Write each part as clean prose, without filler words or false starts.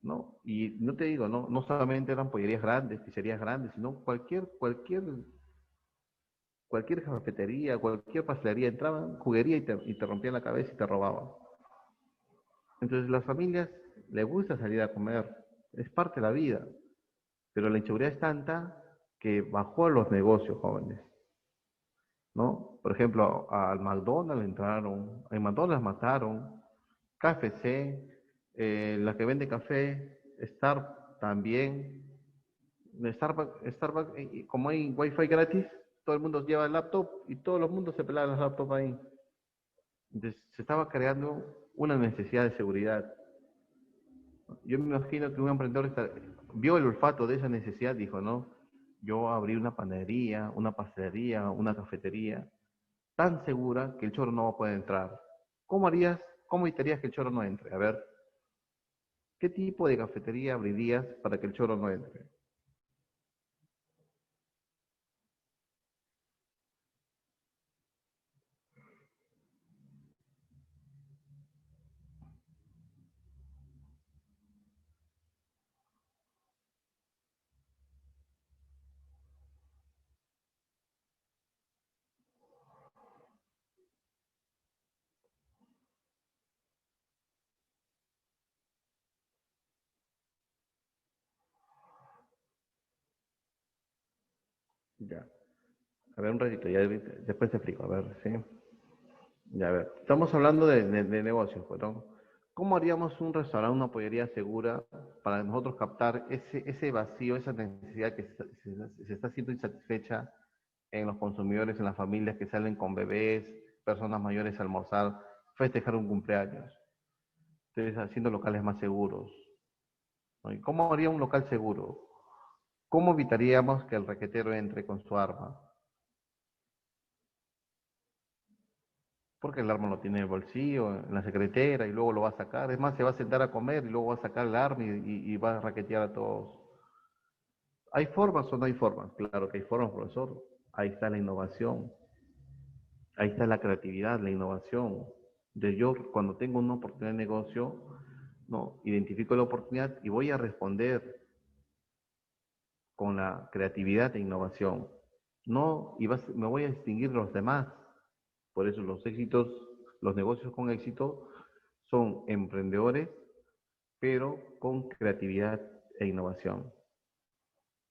¿no? Y no te digo, no solamente eran pollerías grandes, pizzerías grandes, sino cualquier cafetería, cualquier pastelería, entraban, juguería y te rompían la cabeza y te robaban. Entonces las familias les gusta salir a comer, es parte de la vida, pero la inseguridad es tanta que bajó a los negocios jóvenes, ¿no? Por ejemplo, al McDonald's entraron, en McDonald's mataron, KFC, la que vende café, Starbucks también, Starbucks, como hay wifi gratis, todo el mundo lleva el laptop y todo el mundo se pelaba los laptops ahí. Entonces se estaba creando una necesidad de seguridad. Yo me imagino que un emprendedor vio el olfato de esa necesidad, dijo, no, yo abrí una panadería, una pastelería, una cafetería, tan segura que el choro no puede entrar. ¿Cómo harías, cómo evitarías que el choro no entre? A ver, ¿qué tipo de cafetería abrirías para que el choro no entre? Ya, a ver un ratito, ya después te explico, a ver, ¿sí? Ya, a ver, estamos hablando de negocios, pues, ¿no? ¿Cómo haríamos un restaurante, una pollería segura para nosotros captar ese vacío, esa necesidad que se está siendo insatisfecha en los consumidores, en las familias que salen con bebés, personas mayores a almorzar, festejar un cumpleaños? Entonces, haciendo locales más seguros, ¿no? ¿Y cómo haría un local seguro? ¿Cómo evitaríamos que el raquetero entre con su arma? Porque el arma lo tiene en el bolsillo, en la secretera, y luego lo va a sacar. Es más, se va a sentar a comer y luego va a sacar el arma y va a raquetear a todos. ¿Hay formas o no hay formas? Claro que hay formas, profesor. Ahí está la innovación, ahí está la creatividad, la innovación. De yo, cuando tengo una oportunidad de negocio, no, identifico la oportunidad y voy a responder con la creatividad e innovación. No, me voy a distinguir de los demás. Por eso los éxitos, los negocios con éxito son emprendedores, pero con creatividad e innovación,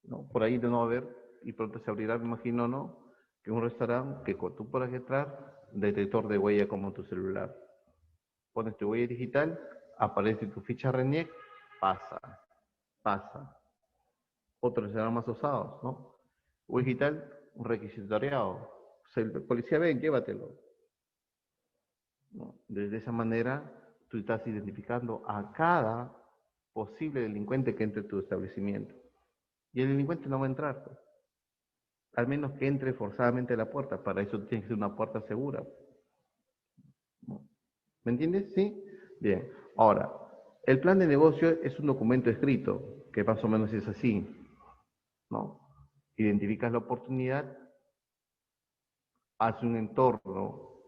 ¿no? Por ahí de no haber, y pronto se abrirá, me imagino, ¿no? Que un restaurante que tú puedas entrar, detector de huella como tu celular. Pones tu huella digital, aparece tu ficha RENIEC, pasa, pasa. Otros serán más usados, ¿no? Huella digital, un requisitoriado. O sea, el policía, ven, llévatelo, ¿no? Desde esa manera, tú estás identificando a cada posible delincuente que entre a tu establecimiento. Y el delincuente no va a entrar, pues. Al menos que entre forzadamente a la puerta. Para eso tiene que ser una puerta segura, ¿no? ¿Me entiendes? ¿Sí? Bien. Ahora, el plan de negocio es un documento escrito, que más o menos es así, ¿no? Identificas la oportunidad, haces un entorno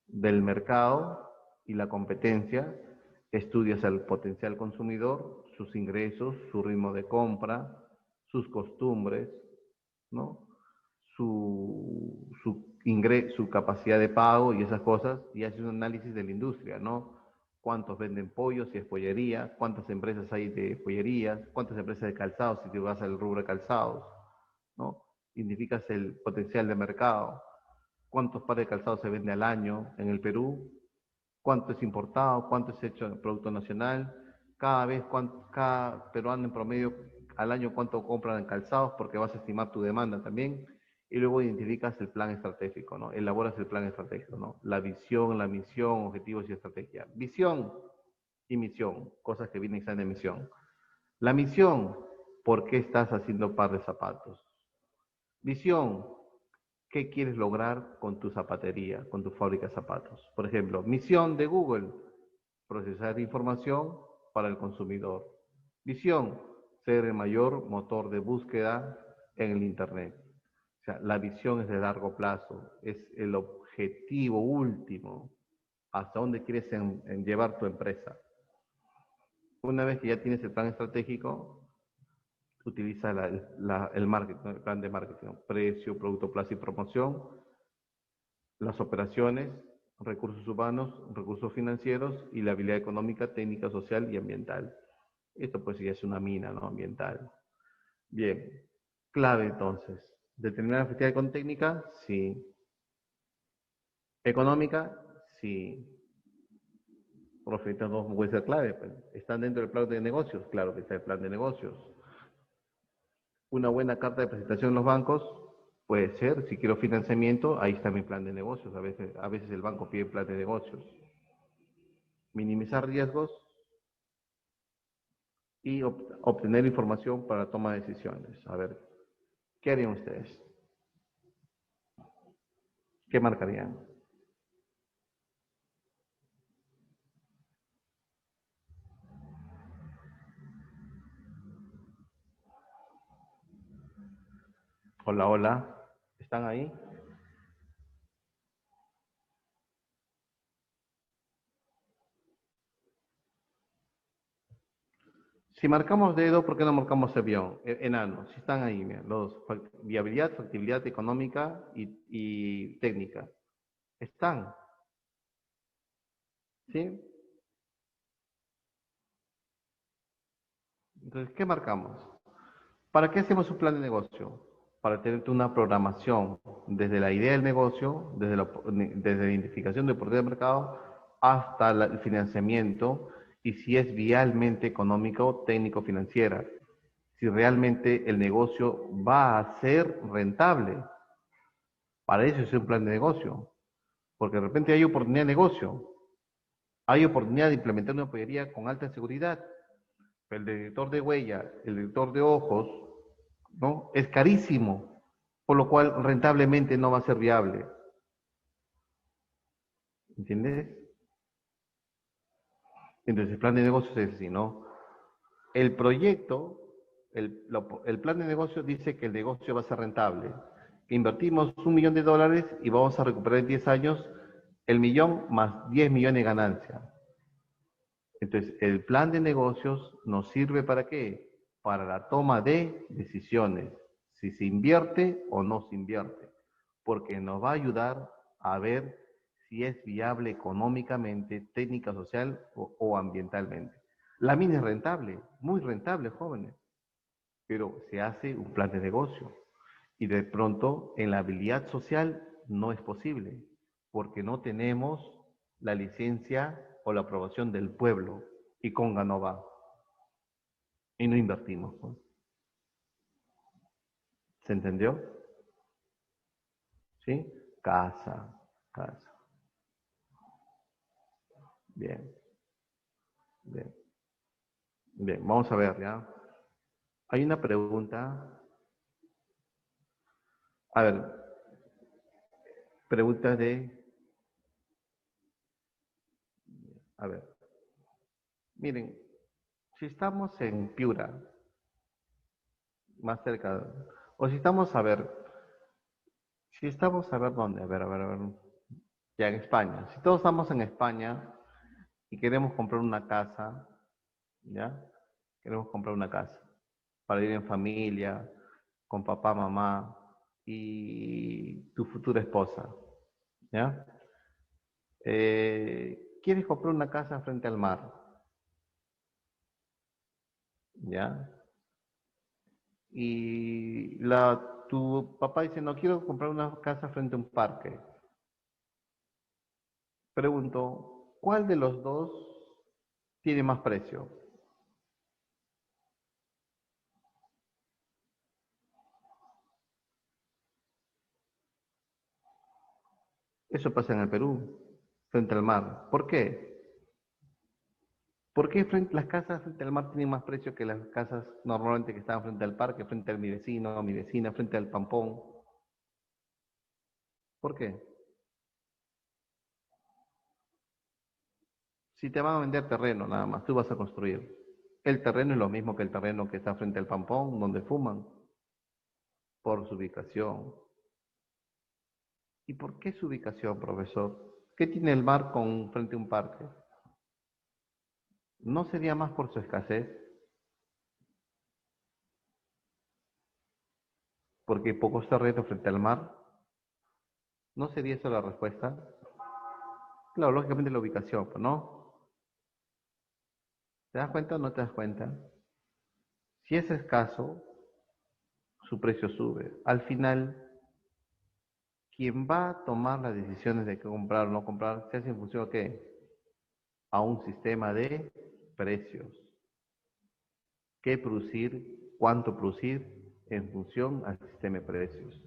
del mercado y la competencia, estudias al potencial consumidor, sus ingresos, su ritmo de compra, sus costumbres, ¿no? Su capacidad de pago y esas cosas, y haces un análisis de la industria, ¿no? Cuántos venden pollos, si es pollería, cuántas empresas hay de pollerías, cuántas empresas de calzados, si te vas al rubro de calzados, ¿no? Identificas el potencial de mercado, cuántos pares de calzados se vende al año en el Perú, cuánto es importado, cuánto es hecho en producto nacional, cada peruano en promedio al año cuánto compran en calzados, porque vas a estimar tu demanda también, y luego identificas el plan estratégico, ¿no? Elaboras el plan estratégico, ¿no? La visión, la misión, objetivos y estrategia. Visión y misión, cosas que vienen en misión. La misión, ¿por qué estás haciendo par de zapatos? Visión, ¿qué quieres lograr con tu zapatería, con tu fábrica de zapatos? Por ejemplo, misión de Google, procesar información para el consumidor. Visión, ser el mayor motor de búsqueda en el Internet. O sea, la visión es de largo plazo, es el objetivo último, hasta dónde quieres llevar tu empresa. Una vez que ya tienes el plan estratégico, utiliza el marketing, ¿no? El plan de marketing, ¿no? Precio, producto, plazo y promoción, las operaciones, recursos humanos, recursos financieros y la habilidad económica, técnica, social y ambiental. Esto pues ya es una mina, ¿no? Ambiental. Bien, clave entonces. Determinar la efectividad con técnica, sí. Económica, sí. Profe, estas dos puede ser clave. Pues. ¿Están dentro del plan de negocios? Claro que está el plan de negocios. Una buena carta de presentación en los bancos, puede ser. Si quiero financiamiento, ahí está mi plan de negocios. A veces el banco pide plan de negocios. Minimizar riesgos y obtener información para toma de decisiones. A ver, ¿qué harían ustedes? ¿Qué marcarían? Hola, hola. ¿Están ahí? Si marcamos dedo, ¿por qué no marcamos avión? Enano, si están ahí, mira, viabilidad, factibilidad económica y técnica. Están, ¿sí? Entonces, ¿qué marcamos? ¿Para qué hacemos un plan de negocio? Para tener una programación desde la idea del negocio, desde la identificación de oportunidad de mercado hasta el financiamiento y si es vialmente económico, técnico, financiera. Si realmente el negocio va a ser rentable. Para eso es un plan de negocio. Porque de repente hay oportunidad de negocio, hay oportunidad de implementar una pollería con alta seguridad. El detector de huella, el detector de ojos, ¿no? Es carísimo, por lo cual rentablemente no va a ser viable. ¿Entiendes? Entonces el plan de negocios es así, ¿no? El proyecto, el plan de negocio dice que el negocio va a ser rentable, que invertimos $1 millón y vamos a recuperar en 10 años el millón más 10 millones de ganancia. Entonces, el plan de negocios nos sirve para qué? Para la toma de decisiones, si se invierte o no se invierte, porque nos va a ayudar a ver si es viable económicamente, técnica, social o ambientalmente. La mina es rentable, muy rentable, jóvenes, pero se hace un plan de negocio y de pronto en la habilidad social no es posible, porque no tenemos la licencia o la aprobación del pueblo y Conga no va y no invertimos, ¿no? ¿Se entendió? ¿Sí? Casa, casa. Bien, bien, bien. Vamos a ver, ¿ya? Hay una pregunta. A ver, pregunta de... A ver, miren, si estamos en Piura, más cerca, o si estamos, a ver, si estamos, a ver dónde, a ver, ya en España. Si todos estamos en España y queremos comprar una casa, ¿ya? Queremos comprar una casa para ir en familia, con papá, mamá y tu futura esposa, ¿ya? Quieres comprar una casa frente al mar, ¿ya? Y tu papá dice, no quiero comprar una casa frente a un parque. Pregunto, ¿cuál de los dos tiene más precio? Eso pasa en el Perú, frente al mar. ¿Por qué? ¿Por qué las casas frente al mar tienen más precio que las casas normalmente que están frente al parque, frente a mi vecino, a mi vecina, frente al pampón? ¿Por qué? Si te van a vender terreno nada más, tú vas a construir. El terreno es lo mismo que el terreno que está frente al pampón, donde fuman, por su ubicación. ¿Y por qué su ubicación, profesor? ¿Qué tiene el mar con frente a un parque? ¿No sería más por su escasez? ¿Porque hay pocos terrenos frente al mar? ¿No sería esa la respuesta? Claro, lógicamente la ubicación, pues, ¿no? ¿Te das cuenta o no te das cuenta? Si es escaso, su precio sube. Al final, quien va a tomar las decisiones de qué comprar o no comprar, se hace en función a qué? A un sistema de precios. ¿Qué producir? ¿Cuánto producir? En función al sistema de precios.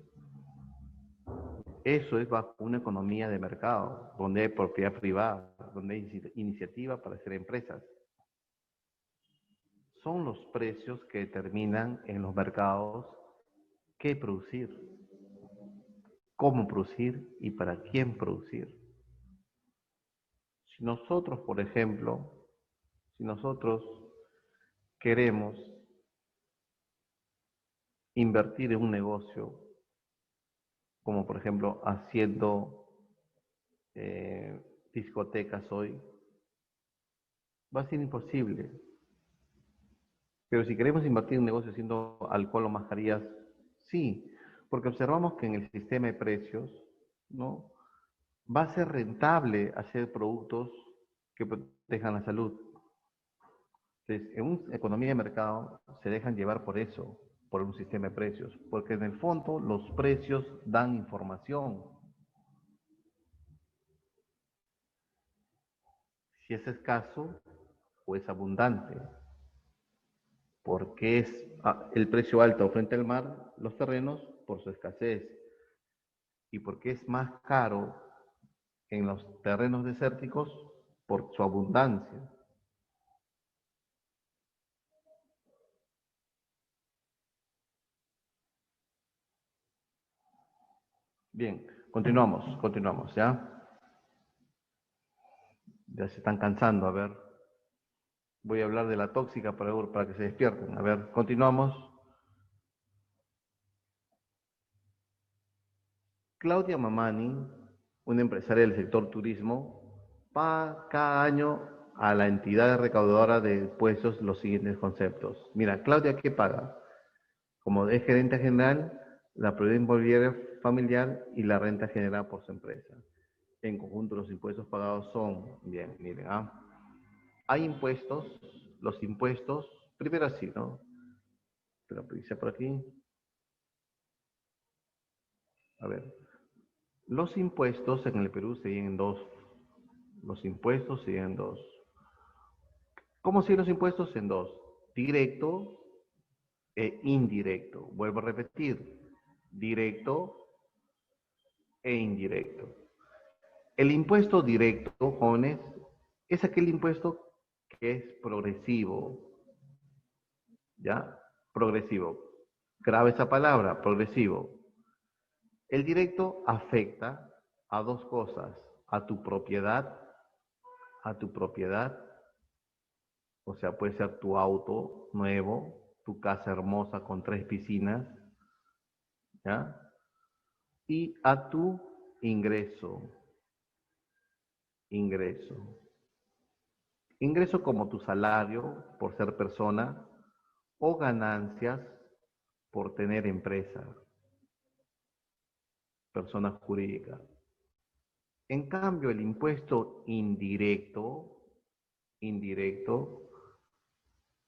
Eso es bajo una economía de mercado, donde hay propiedad privada, donde hay iniciativa para hacer empresas. Son los precios que determinan en los mercados qué producir, cómo producir y para quién producir. Si nosotros, por ejemplo, si nosotros queremos invertir en un negocio, como por ejemplo haciendo discotecas hoy, va a ser imposible. Pero si queremos invertir en un negocio haciendo alcohol o mascarillas, sí, porque observamos que en el sistema de precios, ¿no? Va a ser rentable hacer productos que protejan la salud. Entonces, en una economía de mercado se dejan llevar por eso, por un sistema de precios, porque en el fondo los precios dan información. Si es escaso o es abundante. Porque es el precio alto frente al mar, los terrenos, por su escasez. Y porque es más caro en los terrenos desérticos, por su abundancia. Bien, continuamos, ¿ya? Ya se están cansando, a ver. Voy a hablar de la tóxica para que se despierten. A ver, continuamos. Claudia Mamani, una empresaria del sector turismo, paga cada año a la entidad recaudadora de impuestos los siguientes conceptos. Mira, Claudia, ¿qué paga? Como es gerente general, la propiedad inmobiliaria familiar y la renta generada por su empresa. En conjunto, los impuestos pagados son, bien, miren, hay impuestos, los impuestos, primero así, ¿no? Te lo dice por aquí. A ver, los impuestos en el Perú se dividen en dos. Los impuestos se dividen en dos. ¿Cómo se dividen los impuestos? En dos. Directo e indirecto. Vuelvo a repetir. Directo e indirecto. El impuesto directo, jóvenes, es aquel impuesto que es progresivo. ¿Ya? Progresivo. Grave esa palabra, progresivo. El directo afecta a dos cosas, a tu propiedad, o sea, puede ser tu auto nuevo, tu casa hermosa con 3 piscinas, ¿ya? Y a tu ingreso, ingreso. Ingreso como tu salario por ser persona o ganancias por tener empresa, persona jurídica. En cambio, el impuesto indirecto,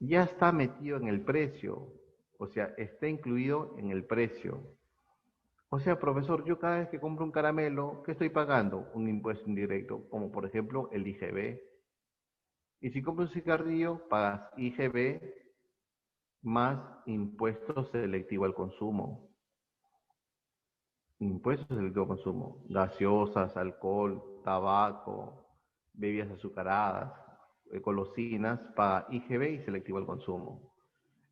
ya está metido en el precio, o sea, está incluido en el precio. O sea, profesor, yo cada vez que compro un caramelo, ¿qué estoy pagando? Un impuesto indirecto, como por ejemplo el IGB. Y si compro un cigarrillo, pagas IGB más impuesto selectivo al consumo. Impuestos selectivo al consumo. Gaseosas, alcohol, tabaco, bebidas azucaradas, golosinas, paga IGB y selectivo al consumo.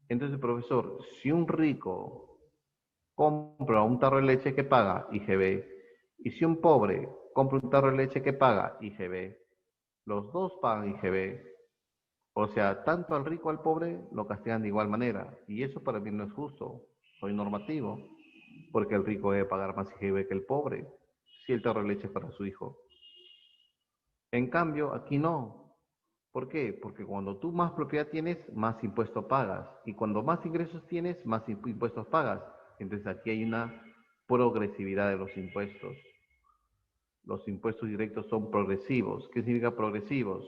Entonces, profesor, si un rico compra un tarro de leche, ¿qué paga? IGB. Y si un pobre compra un tarro de leche, ¿qué paga? IGB. Los dos pagan IGB. O sea, tanto al rico al pobre lo castigan de igual manera. Y eso para mí no es justo. Soy normativo. Porque el rico debe pagar más IGB que el pobre. Si el tarro de leche es para su hijo. En cambio, aquí no. ¿Por qué? Porque cuando tú más propiedad tienes, más impuestos pagas. Y cuando más ingresos tienes, más impuestos pagas. Entonces aquí hay una progresividad de los impuestos. Los impuestos directos son progresivos. ¿Qué significa progresivos?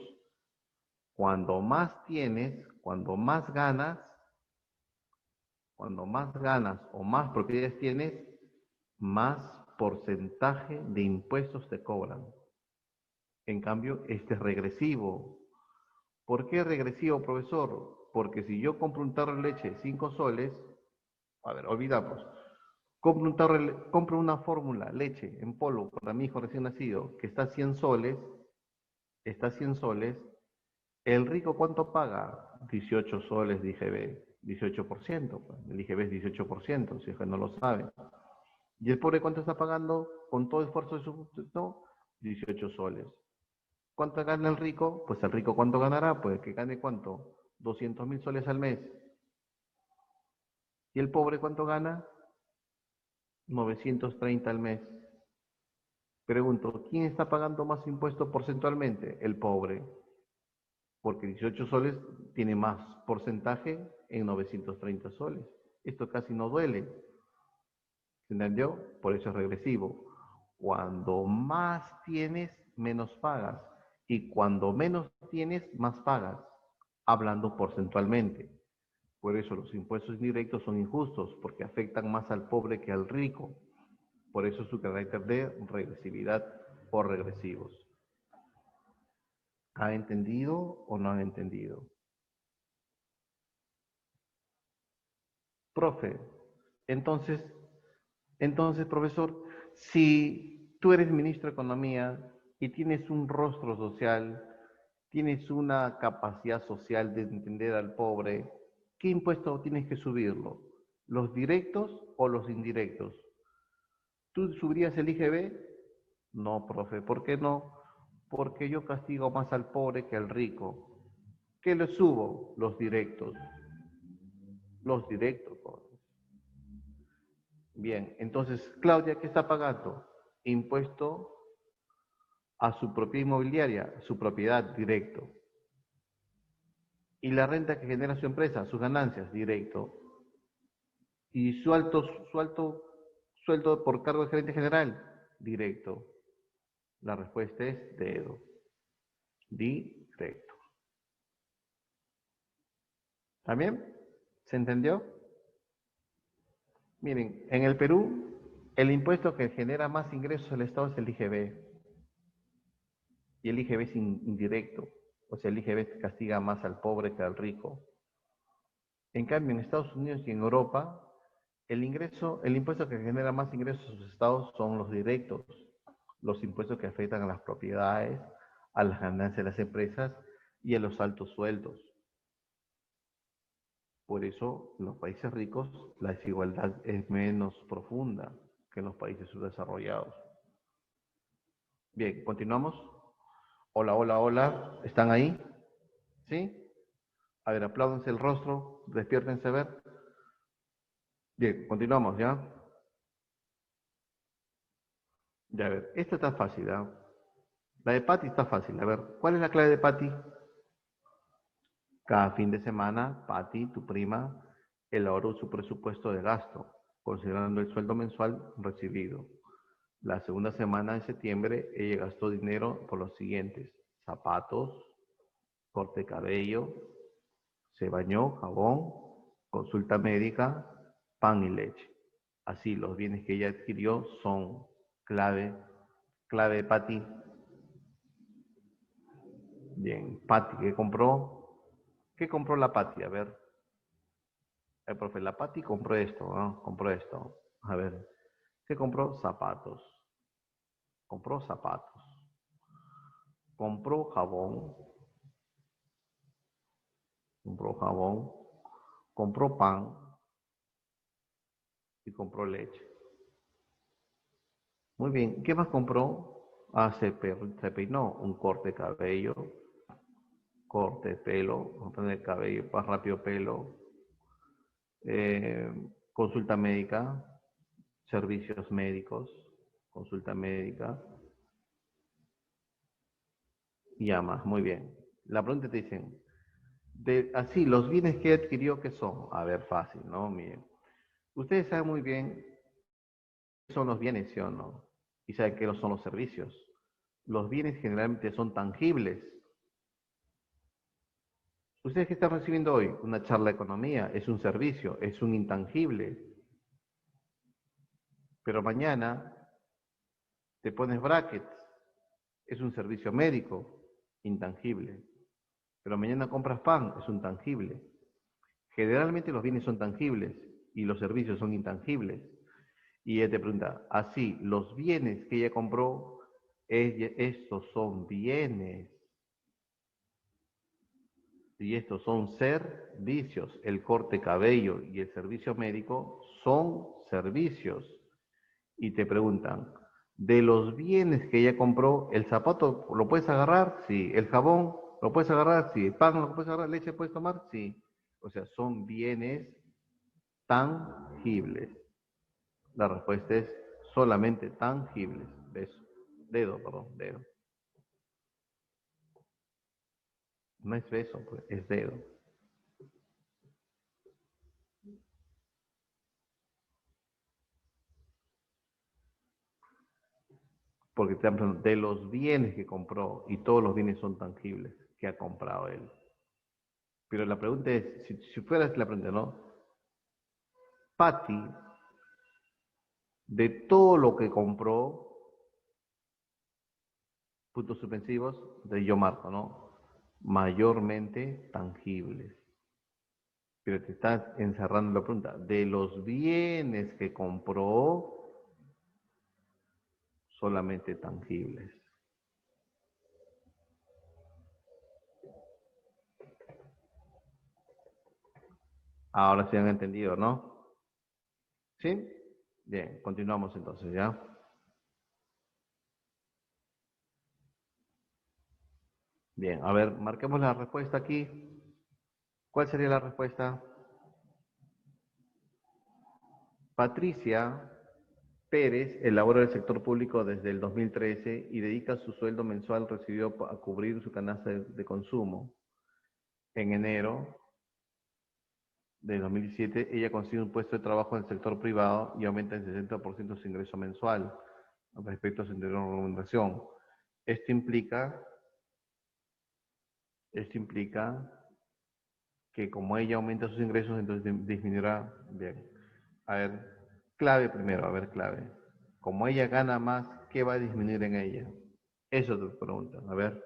Cuando más tienes, cuando más ganas o más propiedades tienes, más porcentaje de impuestos te cobran. En cambio, este es regresivo. ¿Por qué regresivo, profesor? Porque si yo compro un tarro de leche 5 soles, a ver, olvidamos, compro una fórmula, leche en polvo para mi hijo recién nacido, que está 100 soles, ¿el rico cuánto paga? 18 soles de IGB, 18%, pues. El IGB es 18%, si es que no lo sabe. ¿Y el pobre cuánto está pagando con todo esfuerzo de su... No, 18 soles. ¿Cuánto gana el rico? Pues el rico ¿cuánto ganará? Pues que gane ¿cuánto? 200.000 soles al mes. ¿Y el pobre cuánto gana? 930 al mes. Pregunto, ¿quién está pagando más impuestos porcentualmente? El pobre. Porque 18 soles tiene más porcentaje en 930 soles. Esto casi no duele. ¿Se entendió? Por eso es regresivo. Cuando más tienes, menos pagas. Y cuando menos tienes, más pagas. Hablando porcentualmente. Por eso los impuestos indirectos son injustos, porque afectan más al pobre que al rico. Por eso su carácter de regresividad o regresivos. ¿Ha entendido o no han entendido? Profe, entonces, profesor, si tú eres ministro de Economía y tienes un rostro social, tienes una capacidad social de entender al pobre, ¿qué impuesto tienes que subirlo? ¿Los directos o los indirectos? ¿Tú subirías el IGB? No, profe, ¿por qué no? Porque yo castigo más al pobre que al rico. ¿Qué le subo? Los directos. Los directos, profe. Bien, entonces, Claudia, ¿qué está pagando? Impuesto a su propiedad inmobiliaria, su propiedad directo. Y la renta que genera su empresa, sus ganancias, directo. Y su alto sueldo por cargo de gerente general, directo. La respuesta es dedo. Directo. ¿También? ¿Se entendió? Miren, en el Perú, el impuesto que genera más ingresos al Estado es el IGB. Y el IGB es indirecto. O sea, el IGB castiga más al pobre que al rico. En cambio, en Estados Unidos y en Europa, el impuesto que genera más ingresos a sus estados son los directos, los impuestos que afectan a las propiedades, a las ganancias de las empresas y a los altos sueldos. Por eso, en los países ricos, la desigualdad es menos profunda que en los países subdesarrollados. Bien, continuamos. Hola, hola, hola. ¿Están ahí? ¿Sí? A ver, apláudanse el rostro, despiértense a ver. Bien, continuamos, ¿ya? Ya, a ver, esta está fácil, ¿ah? La de Patty está fácil. A ver, ¿cuál es la clave de Patty? Cada fin de semana, Patty, tu prima, elaboró su presupuesto de gasto, considerando el sueldo mensual recibido. La segunda semana de septiembre, ella gastó dinero por los siguientes: zapatos, corte de cabello, se bañó, jabón, consulta médica, pan y leche. Así, los bienes que ella adquirió son clave de Patty. Bien, Patty, ¿qué compró? ¿Qué compró la Patty? A ver, el profe, la Patty compró esto, ¿no? Compró esto. A ver, ¿qué compró? Zapatos. Compró zapatos. Compró jabón. Compró jabón. Compró pan y compró leche. Muy bien, ¿qué más compró? Ah, se peinó un corte de cabello, corte de pelo, vamos a poner cabello, más rápido pelo, eh, consulta médica, servicios médicos, consulta médica y más, muy bien. La pregunta te dicen, así, los bienes que adquirió, ¿qué son? A ver, fácil, ¿no? Miren, ustedes saben muy bien qué son los bienes, ¿sí o no? Y saben qué son los servicios. Los bienes generalmente son tangibles. Ustedes que están recibiendo hoy una charla de economía es un servicio, es un intangible. Pero mañana te pones brackets, es un servicio médico, intangible. Pero mañana compras pan, es un tangible. Generalmente los bienes son tangibles y los servicios son intangibles. Y ella te pregunta, así, los bienes que ella compró, estos son bienes y estos son servicios. El corte cabello y el servicio médico son servicios. Y te preguntan, de los bienes que ella compró, ¿el zapato lo puedes agarrar? Sí. ¿El jabón lo puedes agarrar? Sí. ¿El pan lo puedes agarrar? ¿Leche puedes tomar? Sí. O sea, son bienes tangibles. La respuesta es solamente tangibles. Beso. Dedo, perdón, dedo. No es beso, pues, es dedo. Porque te han preguntado de los bienes que compró y todos los bienes son tangibles que ha comprado él. Pero la pregunta es, si fuera la pregunta, ¿no? Patty, de todo lo que compró, puntos suspensivos, de yo marco, ¿no? Mayormente tangibles. Pero te estás encerrando la pregunta. De los bienes que compró, solamente tangibles. Ahora sí han entendido, ¿no? ¿Sí? Bien, continuamos entonces, ¿ya? Bien, a ver, marquemos la respuesta aquí. ¿Cuál sería la respuesta? Patricia Pérez elabora el sector público desde el 2013 y dedica su sueldo mensual recibido a cubrir su canasta de consumo. En enero de 2017, ella consigue un puesto de trabajo en el sector privado y aumenta en 60% su ingreso mensual respecto a su anterior remuneración. Esto implica, esto implica que como ella aumenta sus ingresos, entonces disminuirá. Bien. A ver, clave primero, a ver, clave. Como ella gana más, ¿qué va a disminuir en ella? Eso te preguntan. A ver.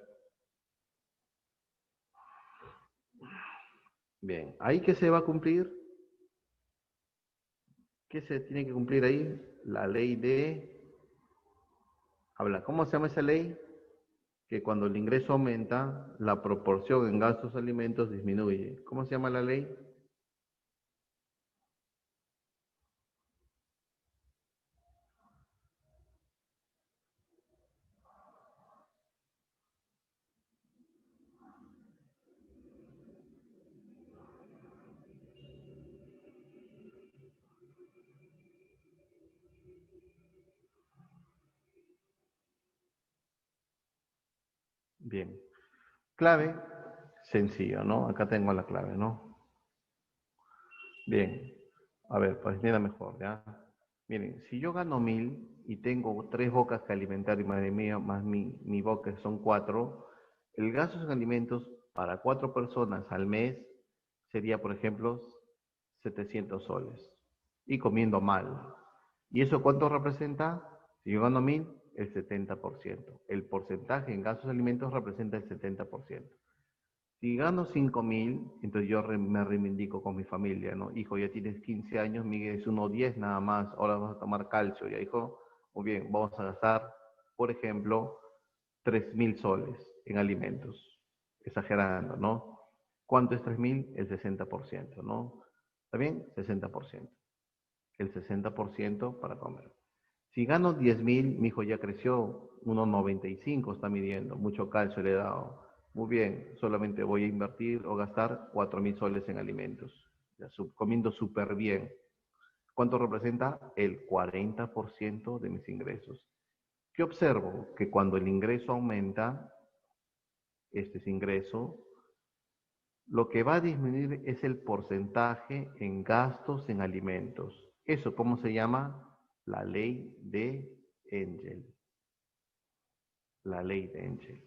Bien. ¿Ahí qué se va a cumplir? ¿Qué se tiene que cumplir ahí? La ley de... Habla. ¿Cómo se llama esa ley? Que cuando el ingreso aumenta, la proporción en gastos de alimentos disminuye. ¿Cómo se llama la ley? Bien. Clave, sencillo, ¿no? Acá tengo la clave, ¿no? Bien. A ver, pues mira mejor, ¿ya? Miren, si yo gano 1000 y tengo 3 bocas que alimentar y madre mía, más mi boca son 4, el gasto en alimentos para 4 personas al mes sería, por ejemplo, 700 soles. Y comiendo mal. ¿Y eso cuánto representa? Si yo gano 1000, el 70%. El porcentaje en gastos de alimentos representa el 70%. Si gano 5000, entonces yo me reivindico con mi familia, ¿no? Hijo, ya tienes 15 años, Miguel es 1,10 nada más, ahora vas a tomar calcio, ya hijo, muy bien, vamos a gastar, por ejemplo, 3000 soles en alimentos, exagerando, ¿no? ¿Cuánto es 3000? El 60%, ¿no? ¿Está bien? 60%. El 60% para comer. Si gano 10,000, mi hijo ya creció, 1,95 está midiendo, mucho calcio le he dado. Muy bien, solamente voy a invertir o gastar 4,000 soles en alimentos, ya, comiendo súper bien. ¿Cuánto representa? El 40% de mis ingresos. ¿Qué observo? Que cuando el ingreso aumenta, este es ingreso, lo que va a disminuir es el porcentaje en gastos en alimentos. ¿Eso cómo se llama? La ley de Engel. La ley de Engel.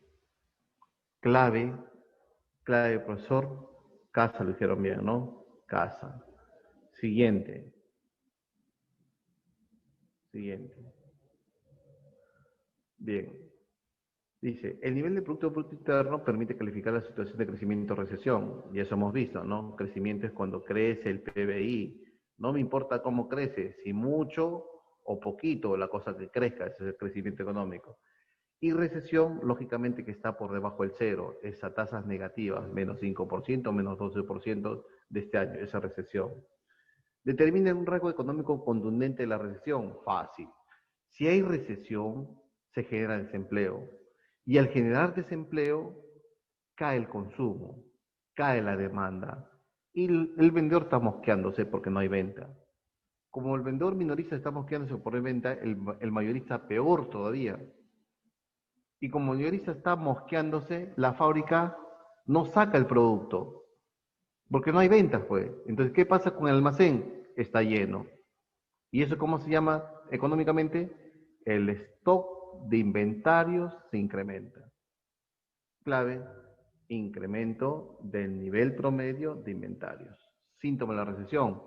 Clave, clave, profesor. Casa, lo hicieron bien, ¿no? Casa. Siguiente. Siguiente. Bien. Dice, el nivel de Producto Interno permite calificar la situación de crecimiento o recesión. Y eso hemos visto, ¿no? Crecimiento es cuando crece el PBI. No me importa cómo crece, si mucho o poquito la cosa que crezca, ese es el crecimiento económico. Y recesión, lógicamente, que está por debajo del cero, es a tasas negativas, menos 5%, menos 12% de este año, esa recesión. Determina un rasgo económico contundente de la recesión. Fácil. Si hay recesión, se genera desempleo. Y al generar desempleo, cae el consumo, cae la demanda. Y el vendedor está mosqueándose porque no hay venta. Como el vendedor minorista está mosqueándose por el venta, el mayorista peor todavía. Y como el mayorista está mosqueándose, la fábrica no saca el producto, porque no hay ventas, pues. Entonces, ¿qué pasa con el almacén? Está lleno. ¿Y eso cómo se llama económicamente? El stock de inventarios se incrementa. Clave, incremento del nivel promedio de inventarios. Síntoma de la recesión,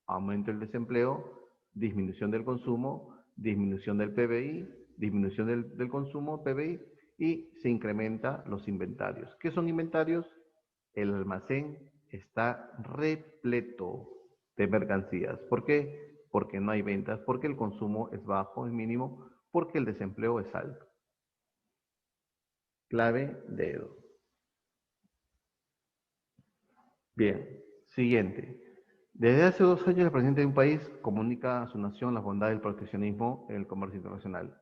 aumento del desempleo, disminución del consumo, disminución del PBI, disminución del consumo, PBI, y se incrementa los inventarios. ¿Qué son inventarios? El almacén está repleto de mercancías. ¿Por qué? Porque no hay ventas, porque el consumo es bajo, es mínimo, porque el desempleo es alto. Clave, dedo. Bien, siguiente. Desde hace 2 años el presidente de un país comunica a su nación las bondades del proteccionismo en el comercio internacional.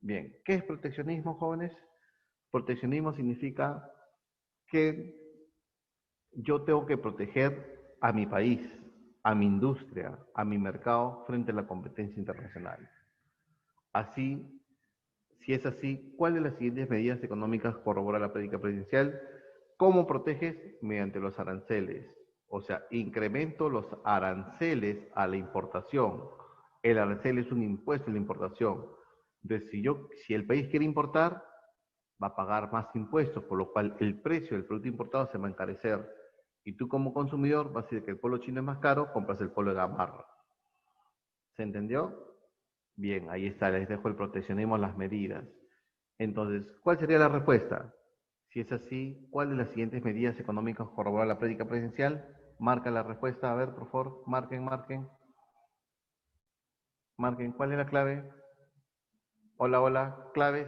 Bien, ¿qué es proteccionismo, jóvenes? Proteccionismo significa que yo tengo que proteger a mi país, a mi industria, a mi mercado frente a la competencia internacional. Así, si es así, ¿cuáles de las siguientes medidas económicas corrobora la política presidencial? ¿Cómo proteges? Mediante los aranceles. O sea, incremento los aranceles a la importación. El arancel es un impuesto a la importación. Entonces, si el país quiere importar, va a pagar más impuestos, por lo cual el precio del producto importado se va a encarecer. Y tú como consumidor vas a decir que el polo chino es más caro, compras el polo de Gamarra. ¿Se entendió? Bien, ahí está, les dejo el proteccionismo, las medidas. Entonces, ¿cuál sería la respuesta? Si es así, ¿cuál de las siguientes medidas económicas corrobora la práctica presidencial? Marca la respuesta, a ver, por favor, marquen, marquen, marquen. ¿Cuál es la clave? Hola, hola, claves.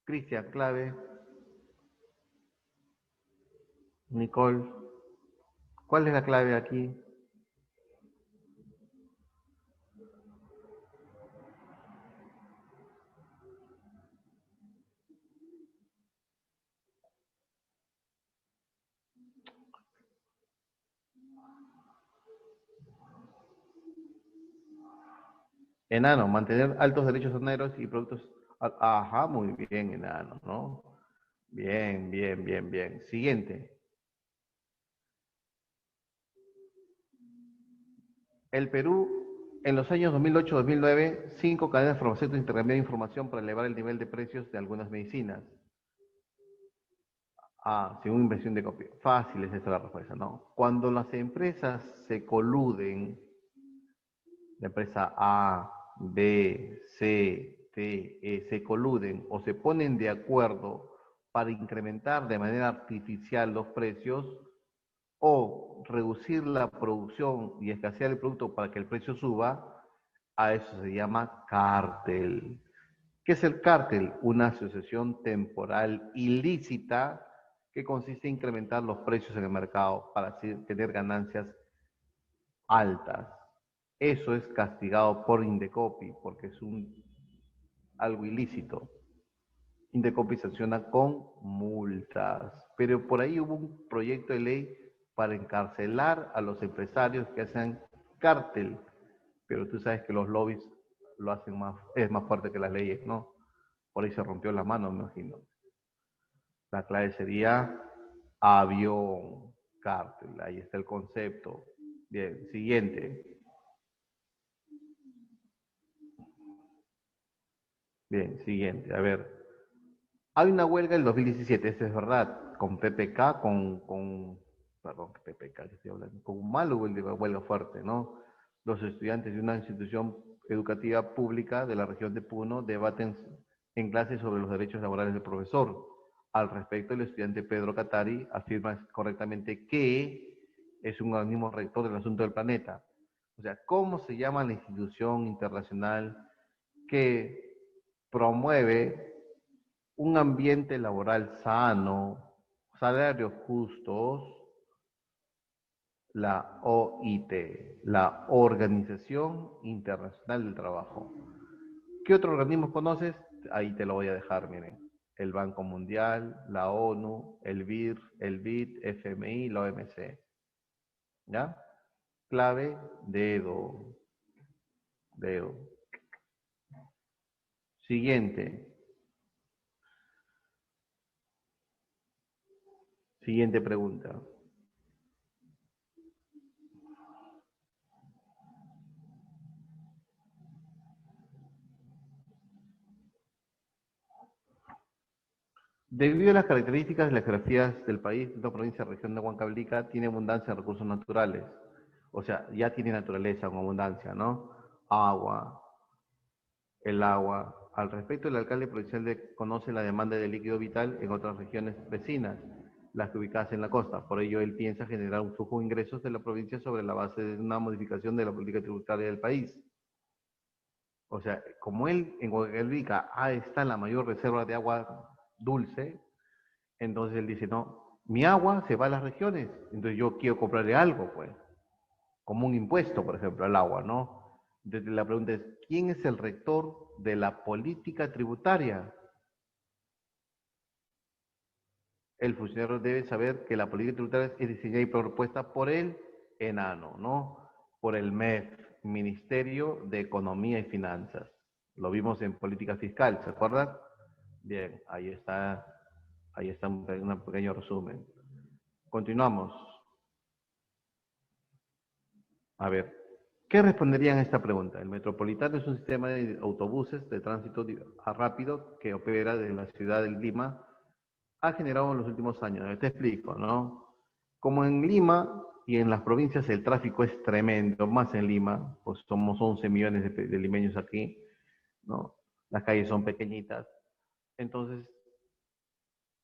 Cristian, clave. Nicole, ¿cuál es la clave aquí? Enano, mantener altos derechos soneros y productos. Ajá, muy bien, enano, ¿no? Bien, bien, bien, bien. Siguiente. El Perú, en los años 2008-2009, 5 cadenas farmacéuticas intercambiaron información para elevar el nivel de precios de algunas medicinas. Según inversión de copia. Fácil es esta la respuesta, ¿no? Cuando las empresas se coluden, la empresa A, B, C, D, E, se coluden o se ponen de acuerdo para incrementar de manera artificial los precios o reducir la producción y escasear el producto para que el precio suba, a eso se llama cártel. ¿Qué es el cártel? Una asociación temporal ilícita que consiste en incrementar los precios en el mercado para así tener ganancias altas. Eso es castigado por Indecopi porque es algo ilícito. Indecopi sanciona con multas. Pero por ahí hubo un proyecto de ley para encarcelar a los empresarios que hacen cártel. Pero tú sabes que los lobbies lo hacen más, es más fuerte que las leyes, ¿no? Por ahí se rompió la mano, me imagino. La clave sería avión, cártel. Ahí está el concepto. Bien, siguiente. Bien, siguiente. A ver. Hay una huelga el 2017, eso es verdad, con PPK, perdón, PPK, que estoy hablando, con un mal huelga fuerte, ¿no? Los estudiantes de una institución educativa pública de la región de Puno debaten en clase sobre los derechos laborales del profesor. Al respecto, el estudiante Pedro Catari afirma correctamente que es un organismo rector del asunto del planeta. O sea, ¿cómo se llama la institución internacional que promueve un ambiente laboral sano, salarios justos? La OIT, la Organización Internacional del Trabajo. ¿Qué otro organismo conoces? Ahí te lo voy a dejar, miren. El Banco Mundial, la ONU, el BIR, el BID, FMI, la OMC. ¿Ya? Clave, dedo, dedo. Siguiente, siguiente pregunta. Debido a las características de las geografías del país, esta provincia región de Huancavelica tiene abundancia de recursos naturales. O sea, ya tiene naturaleza con abundancia, ¿no? Agua, el agua. Al respecto, el alcalde provincial conoce la demanda de líquido vital en otras regiones vecinas, las que ubicadas en la costa. Por ello, él piensa generar un flujo de ingresos de la provincia sobre la base de una modificación de la política tributaria del país. O sea, como él en Huancavelica está la mayor reserva de agua dulce, entonces él dice, no, mi agua se va a las regiones, entonces yo quiero comprarle algo, pues, como un impuesto, por ejemplo, al agua, ¿no? Entonces la pregunta es, ¿quién es el rector de la política tributaria? El funcionario debe saber que la política tributaria es diseñada y propuesta por el enano, ¿no? Por el MEF, Ministerio de Economía y Finanzas. Lo vimos en política fiscal, ¿se acuerdan? Bien, ahí está un pequeño resumen. Continuamos. A ver, ¿qué responderían a esta pregunta? El Metropolitano es un sistema de autobuses de tránsito rápido que opera desde la ciudad de Lima. Ha generado en los últimos años. Te explico, ¿no? Como en Lima y en las provincias el tráfico es tremendo, más en Lima, pues somos 11 millones de limeños aquí, ¿no? Las calles son pequeñitas. Entonces,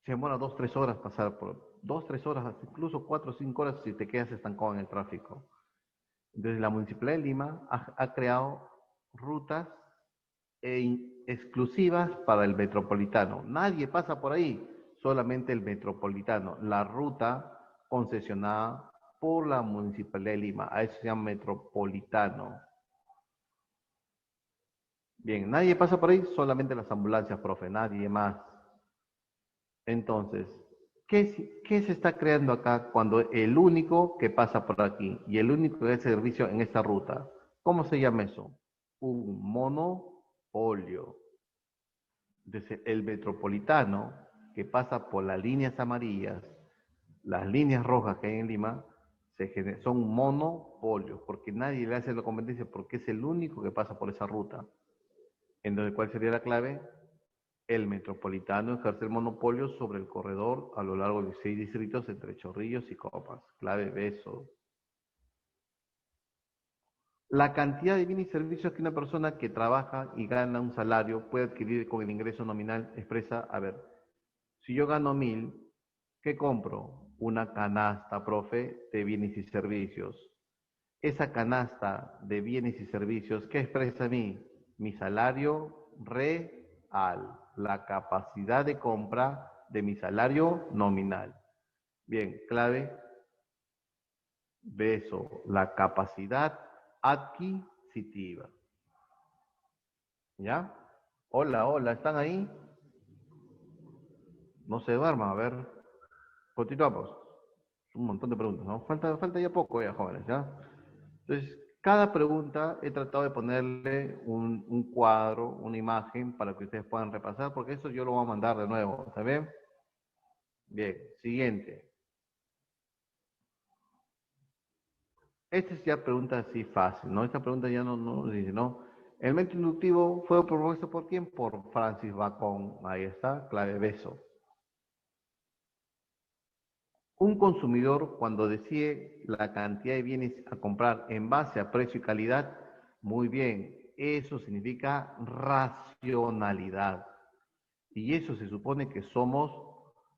se demora 2, 3 horas pasar por, 2, 3 horas, incluso 4 o 5 horas si te quedas estancado en el tráfico. Entonces, la Municipalidad de Lima ha creado rutas exclusivas para el metropolitano. Nadie pasa por ahí, solamente el metropolitano. La ruta concesionada por la Municipalidad de Lima. A eso se llama metropolitano. Bien, nadie pasa por ahí, solamente las ambulancias, profe, nadie más. Entonces, ¿qué se está creando acá cuando el único que pasa por aquí y el único que da servicio en esta ruta? ¿Cómo se llama eso? Un monopolio. Entonces, el metropolitano que pasa por las líneas amarillas, las líneas rojas que hay en Lima, son monopolios, porque nadie le hace la competencia, porque es el único que pasa por esa ruta. Entonces, ¿cuál sería la clave? El metropolitano ejerce el monopolio sobre el corredor a lo largo de 6 distritos entre Chorrillos y Copas. Clave beso. La cantidad de bienes y servicios que una persona que trabaja y gana un salario puede adquirir con el ingreso nominal expresa, a ver, si yo gano 1000, ¿qué compro? Una canasta, profe, de bienes y servicios. Esa canasta de bienes y servicios, ¿qué expresa a mí? Mi salario real, la capacidad de compra de mi salario nominal. Bien, clave, beso, la capacidad adquisitiva. ¿Ya? Hola, hola, ¿están ahí? No se duerman, a ver. Continuamos. Un montón de preguntas, ¿no? Falta ya poco, ya, jóvenes, ¿ya? Entonces, cada pregunta he tratado de ponerle un cuadro, una imagen para que ustedes puedan repasar, porque eso yo lo voy a mandar de nuevo, ¿está bien? Bien, siguiente. Esta es ya pregunta así fácil, ¿no? Esta pregunta ya no dice, ¿no? El método inductivo fue propuesto por quién? Por Francis Bacon. Ahí está, clave beso. Un consumidor cuando decide la cantidad de bienes a comprar en base a precio y calidad, muy bien, eso significa racionalidad. Y eso se supone que somos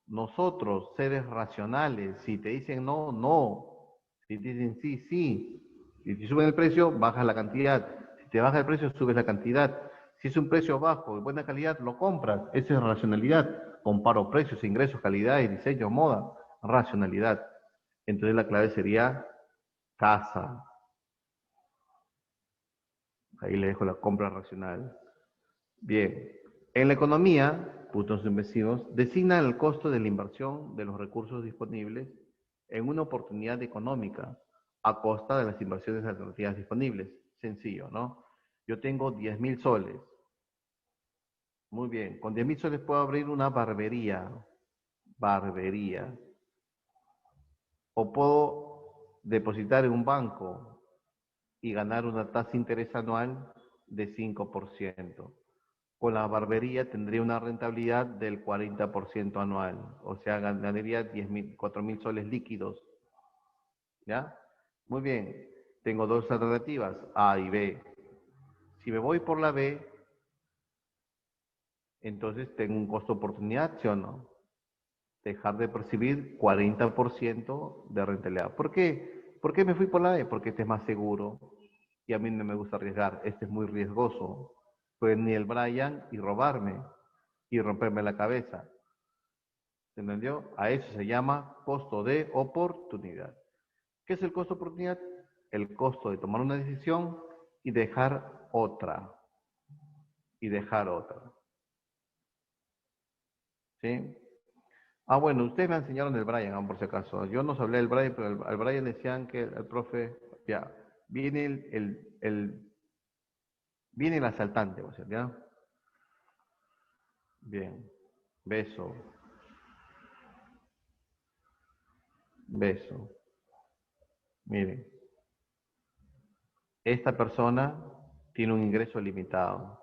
nosotros, seres racionales. Si te dicen no, no. Si te dicen sí, sí. Si te suben el precio, bajas la cantidad. Si te baja el precio, subes la cantidad. Si es un precio bajo, de buena calidad, lo compras. Esa es racionalidad. Comparo precios, ingresos, calidad, diseño, moda. Racionalidad. Entonces la clave sería casa. Ahí le dejo la compra racional. Bien. En la economía, puntos suspensivos, designan el costo de la inversión de los recursos disponibles en una oportunidad económica a costa de las inversiones alternativas disponibles. Sencillo, ¿no? Yo tengo 10.000 soles. Muy bien, con 10.000 soles puedo abrir una barbería. Barbería. O puedo depositar en un banco y ganar una tasa de interés anual de 5%. Con la barbería tendría una rentabilidad del 40% anual, o sea, ganaría 4.000 soles líquidos, ¿ya? Muy bien, tengo dos alternativas, A y B. Si me voy por la B, entonces tengo un costo de oportunidad, ¿sí o no? Dejar de percibir 40% de rentabilidad. ¿Por qué? ¿Por qué me fui por la B? Porque este es más seguro y a mí no me gusta arriesgar, este es muy riesgoso. Puede venir el Brian y robarme y romperme la cabeza. ¿Se entendió? A eso se llama costo de oportunidad. ¿Qué es el costo de oportunidad? El costo de tomar una decisión y dejar otra. Y dejar otra. ¿Sí? Ah, bueno, ustedes me enseñaron el Brian, por si acaso. Yo no hablé del Brian, pero al Brian decían que el profe, ya, viene viene el asaltante, o sea, ¿ya? Bien. Beso, beso. Miren, esta persona tiene un ingreso limitado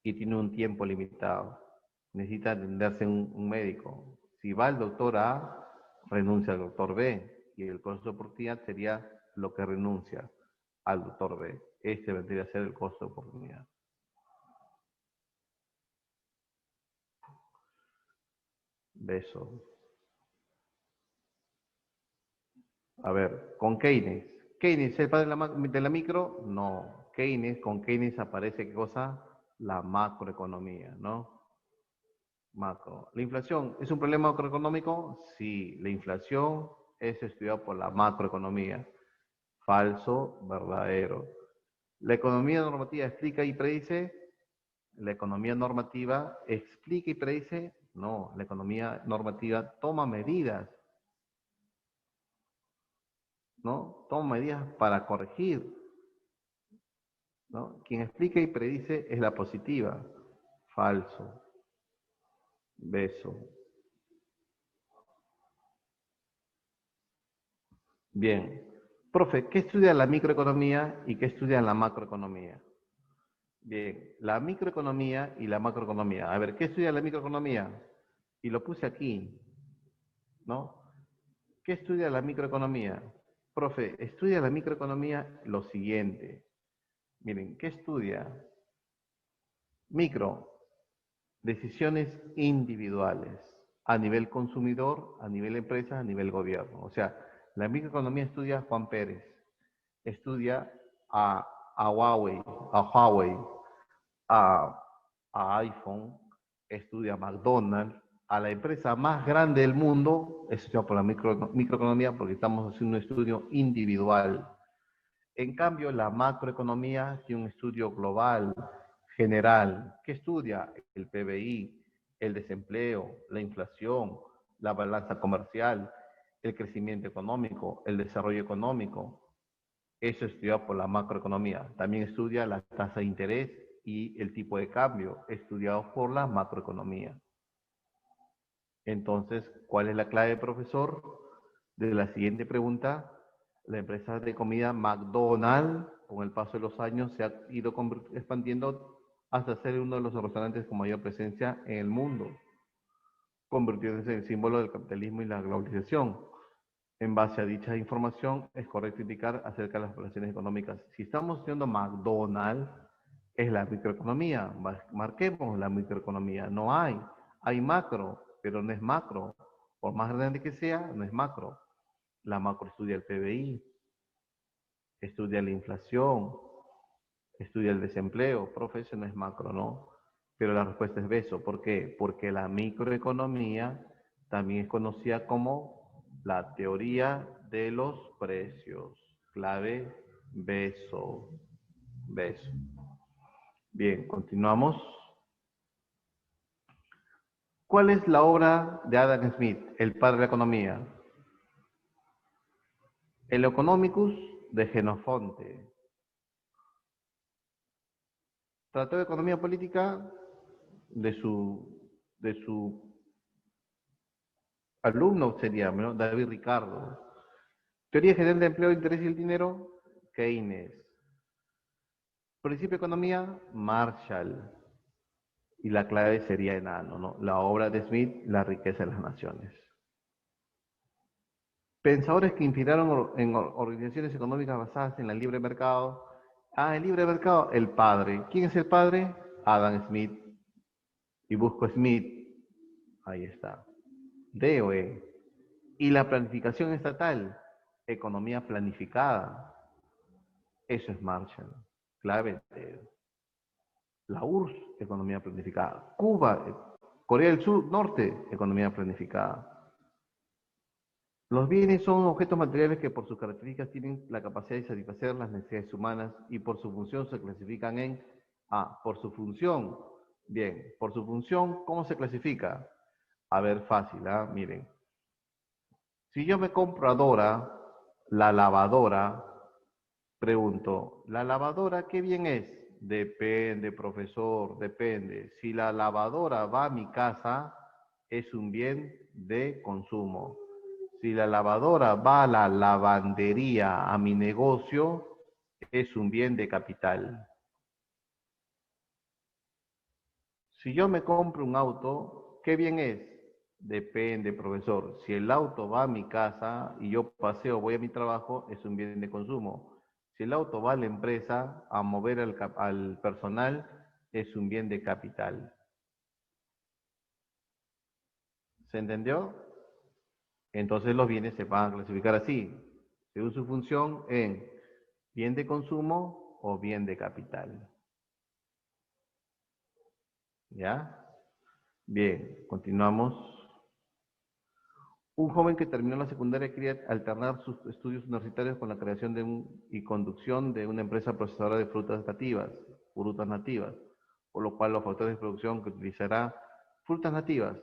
y tiene un tiempo limitado. Necesita atenderse un médico. Si va al doctor A, renuncia al doctor B y el costo de oportunidad sería lo que renuncia al doctor B. Este vendría a ser el costo de oportunidad. Beso. A ver, con Keynes. ¿Keynes es el padre de la micro? No. Keynes, con Keynes aparece ¿qué cosa? La macroeconomía, ¿no? Macro. ¿La inflación es un problema macroeconómico? Sí, la inflación es estudiada por la macroeconomía. Falso, verdadero. ¿La economía normativa explica y predice? ¿La economía normativa explica y predice? No, la economía normativa toma medidas, ¿no? Toma medidas para corregir, ¿no? Quien explica y predice es la positiva. Falso. Beso. Bien. Profe, ¿qué estudia la microeconomía y qué estudia la macroeconomía? Bien, la microeconomía y la macroeconomía. A ver, ¿qué estudia la microeconomía? Y lo puse aquí, ¿no? ¿Qué estudia la microeconomía? Profe, estudia la microeconomía lo siguiente. Miren, ¿qué estudia? Micro, decisiones individuales a nivel consumidor, a nivel empresa, a nivel gobierno. O sea, la microeconomía estudia a Juan Pérez, estudia a Huawei, a, a iPhone, estudia a McDonald's, a la empresa más grande del mundo, estudia por la microeconomía porque estamos haciendo un estudio individual. En cambio, la macroeconomía tiene un estudio global, general, que estudia el PBI, el desempleo, la inflación, la balanza comercial, el crecimiento económico, el desarrollo económico. Eso es estudiado por la macroeconomía. También estudia la tasa de interés y el tipo de cambio, estudiado por la macroeconomía. Entonces, ¿cuál es la clave, profesor? De la siguiente pregunta, la empresa de comida McDonald's, con el paso de los años, se ha ido expandiendo hasta ser uno de los restaurantes con mayor presencia en el mundo, convirtiéndose en el símbolo del capitalismo y la globalización. En base a dicha información, es correcto indicar acerca de las relaciones económicas. Si estamos estudiando McDonald's, es la microeconomía. Marquemos la microeconomía. No hay. Hay macro, pero no es macro. Por más grande que sea, no es macro. La macro estudia el PBI, estudia la inflación, estudia el desempleo. Profe, eso no es macro, ¿no? Pero la respuesta es beso. ¿Por qué? Porque la microeconomía también es conocida como la teoría de los precios. Clave, beso, beso. Bien, continuamos. ¿Cuál es la obra de Adam Smith, el padre de la economía? El Economicus de Genofonte. Trató de economía política de su alumno sería, ¿no? David Ricardo. Teoría general de empleo, interés y el dinero, Keynes. Principio de economía, Marshall. Y la clave sería enano, ¿no? La obra de Smith, La riqueza de las naciones. Pensadores que inspiraron en organizaciones económicas basadas en el libre mercado. Ah, el libre mercado, el padre. ¿Quién es el padre? Adam Smith. Y busco Smith. Ahí está. D o E. Y la planificación estatal, economía planificada. Eso es Marshall. Clave. La URSS, economía planificada. Cuba, Corea del Sur, Norte, economía planificada. Los bienes son objetos materiales que por sus características tienen la capacidad de satisfacer las necesidades humanas y por su función se clasifican en A, por su función. Bien, por su función, ¿cómo se clasifica? A ver, fácil, ¿ah? Miren. Si yo me compro a Dora, la lavadora, pregunto, ¿la lavadora qué bien es? Depende, profesor, depende. Si la lavadora va a mi casa, es un bien de consumo. Si la lavadora va a la lavandería, a mi negocio, es un bien de capital. Si yo me compro un auto, ¿qué bien es? Depende, profesor. Si el auto va a mi casa y yo paseo, voy a mi trabajo, es un bien de consumo. Si el auto va a la empresa a mover al personal, es un bien de capital. ¿Se entendió? Entonces los bienes se van a clasificar así, según su función, en bien de consumo o bien de capital. ¿Ya? Bien, continuamos. Un joven que terminó la secundaria quería alternar sus estudios universitarios con la creación y conducción de una empresa procesadora de frutas nativas, por lo cual los factores de producción que utilizará frutas nativas.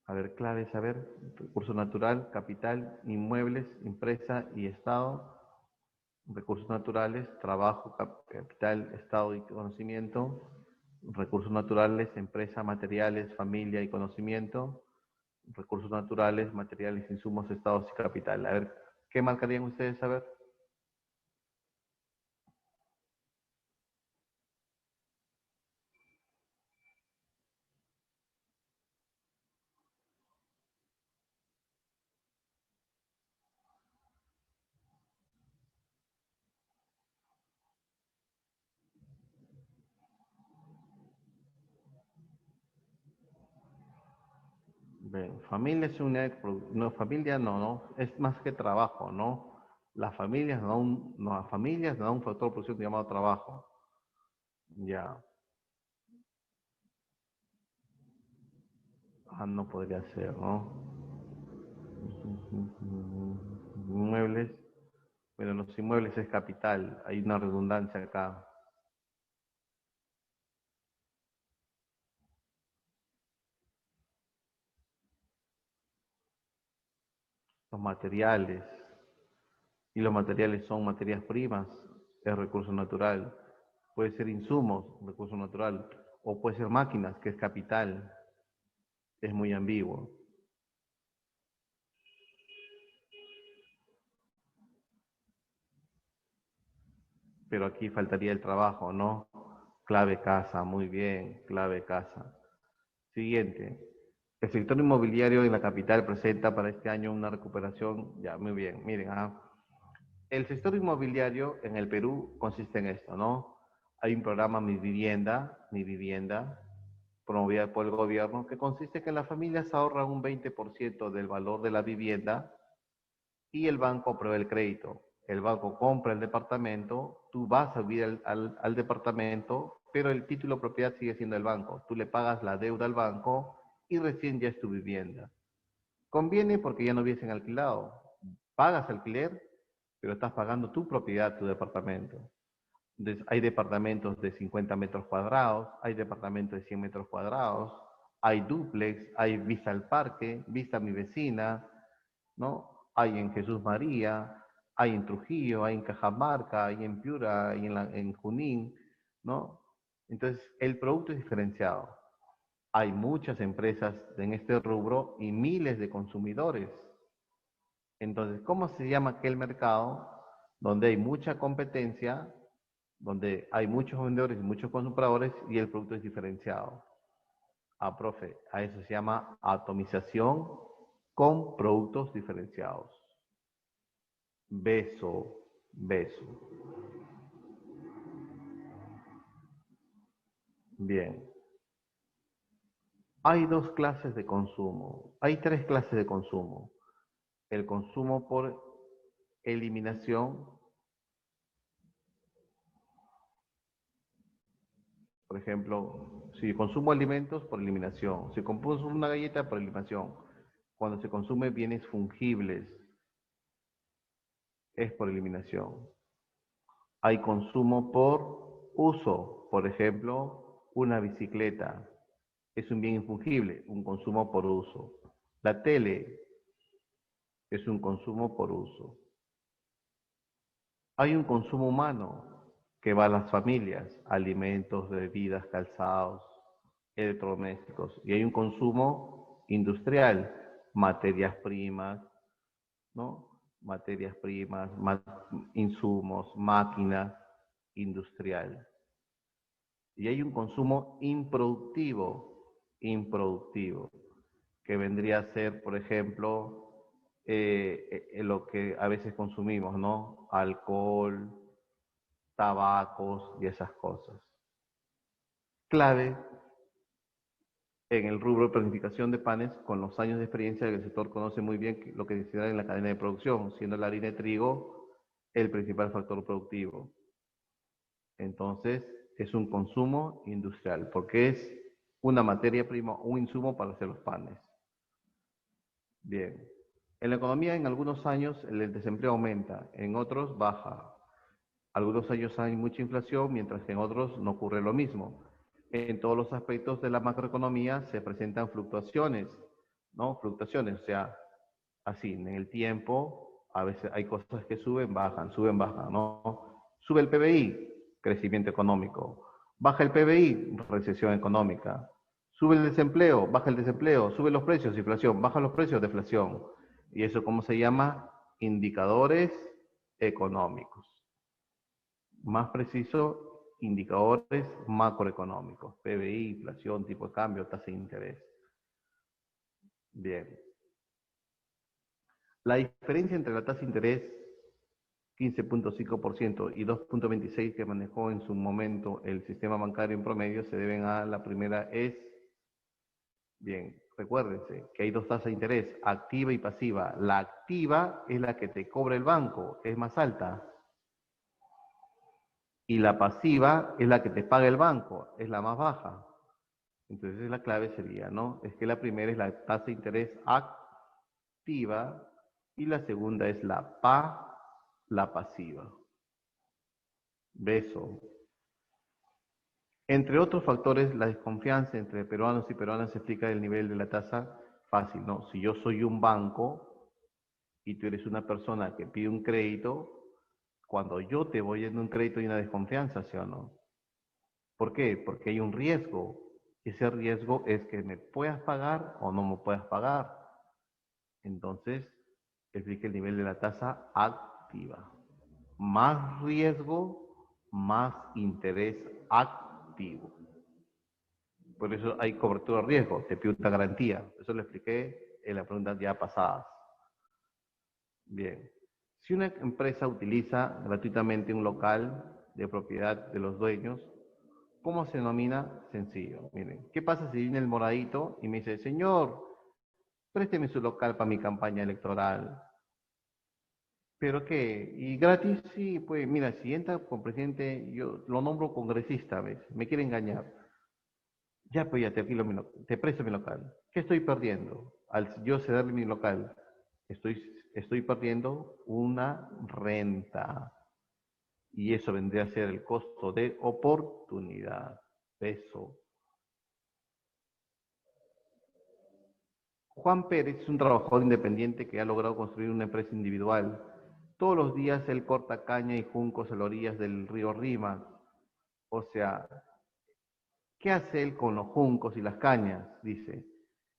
A ver, claves, a ver, recurso natural, capital, inmuebles, empresa y Estado. Recursos naturales, trabajo, capital, Estado y conocimiento. Recursos naturales, empresa, materiales, familia y conocimiento. Recursos naturales, materiales, insumos, estados y capital. A ver, ¿qué marcarían ustedes? A ver. Bien, familia es una, no, familia no, no, es más que trabajo, ¿no? Las familias no, no, las familias no da un factor de producción llamado trabajo. Ya, no podría ser, ¿no? Inmuebles, pero los inmuebles es capital, hay una redundancia acá. Los materiales, Y los materiales son materias primas, es recurso natural. Puede ser insumos, recurso natural. O puede ser máquinas, que es capital. Es muy ambiguo. Pero aquí faltaría el trabajo, ¿no? Clave casa, muy bien, clave casa. Siguiente. El sector inmobiliario en la capital presenta para este año una recuperación, ya, muy bien, miren, el sector inmobiliario en el Perú consiste en esto, ¿no? Hay un programa Mi Vivienda, promovida por el gobierno, que consiste en que las familias ahorran un 20% del valor de la vivienda y el banco aprueba el crédito. El banco compra el departamento, tú vas a vivir al departamento, pero el título de propiedad sigue siendo el banco. Tú le pagas la deuda al banco y recién ya es tu vivienda. Conviene porque ya no vives en alquilado. Pagas alquiler, pero estás pagando tu propiedad, tu departamento. Entonces, hay departamentos de 50 metros cuadrados, hay departamentos de 100 metros cuadrados, hay dúplex, hay vista al parque, vista a mi vecina, ¿no? Hay en Jesús María, hay en Trujillo, hay en Cajamarca, hay en Piura, hay en Junín, ¿no? Entonces, el producto es diferenciado. Hay muchas empresas en este rubro y miles de consumidores. Entonces, ¿cómo se llama aquel mercado donde hay mucha competencia, donde hay muchos vendedores y muchos compradores y el producto es diferenciado? Profe, a eso se llama atomización con productos diferenciados. Beso, beso. Bien. Hay dos clases de consumo. Hay tres clases de consumo. El consumo por eliminación, por ejemplo, si consumo alimentos, por eliminación. Si consumo una galleta, por eliminación. Cuando se consume bienes fungibles, es por eliminación. Hay consumo por uso, por ejemplo, una bicicleta. Es un bien infungible, un consumo por uso. La tele es un consumo por uso. Hay un consumo humano que va a las familias, alimentos, bebidas, calzados, electrodomésticos. Y hay un consumo industrial, materias primas, ¿no? Materias primas, insumos, máquinas, industrial. Y hay un consumo improductivo, que vendría a ser, por ejemplo, lo que a veces consumimos, ¿no? Alcohol, tabacos y esas cosas. Clave en el rubro de planificación de panes, con los años de experiencia el sector conoce muy bien lo que decide en la cadena de producción, siendo la harina de trigo el principal factor productivo. Entonces, es un consumo industrial, porque es una materia prima, un insumo para hacer los panes. Bien. En la economía, en algunos años, el desempleo aumenta, en otros baja. Algunos años hay mucha inflación, mientras que en otros no ocurre lo mismo. En todos los aspectos de la macroeconomía se presentan fluctuaciones, ¿no? Fluctuaciones, o sea, así, en el tiempo, a veces hay cosas que suben, bajan, ¿no? Sube el PBI, crecimiento económico. Baja el PBI, recesión económica. Sube el desempleo, baja el desempleo. Sube los precios, inflación. Baja los precios, deflación. ¿Y eso cómo se llama? Indicadores económicos. Más preciso, indicadores macroeconómicos. PBI, inflación, tipo de cambio, tasa de interés. Bien. La diferencia entre la tasa de interés 15.5% y 2.26% que manejó en su momento el sistema bancario en promedio se deben a la primera bien, recuérdense que hay dos tasas de interés, activa y pasiva. La activa es la que te cobra el banco, es más alta. Y la pasiva es la que te paga el banco, es la más baja. Entonces la clave sería, ¿no? Es que la primera es la tasa de interés activa y la segunda es la pasiva. Beso. Entre otros factores, la desconfianza entre peruanos y peruanas se explica el nivel de la tasa fácil, ¿no? Si yo soy un banco y tú eres una persona que pide un crédito, cuando yo te voy dando un crédito hay una desconfianza, ¿sí o no? ¿Por qué? Porque hay un riesgo. Ese riesgo es que me puedas pagar o no me puedas pagar. Entonces, explica el nivel de la tasa activa. Más riesgo, más interés activo. Por eso hay cobertura de riesgo, te pido una garantía. Eso lo expliqué en la pregunta ya pasadas. Bien. Si una empresa utiliza gratuitamente un local de propiedad de los dueños, ¿cómo se denomina? Sencillo. Miren, ¿qué pasa si viene el moradito y me dice, señor, présteme su local para mi campaña electoral? ¿Pero qué? ¿Y gratis? Sí, pues mira, si entra con presidente, yo lo nombro congresista, ¿ves? Me quiere engañar. Ya, pues ya te alquilo te presto mi local. ¿Qué estoy perdiendo? Al yo cederle mi local, estoy perdiendo una renta. Y eso vendría a ser el costo de oportunidad. Peso. Juan Pérez es un trabajador independiente que ha logrado construir una empresa individual. Todos los días él corta caña y juncos a las orillas del río Rima. O sea, ¿qué hace él con los juncos y las cañas? Dice.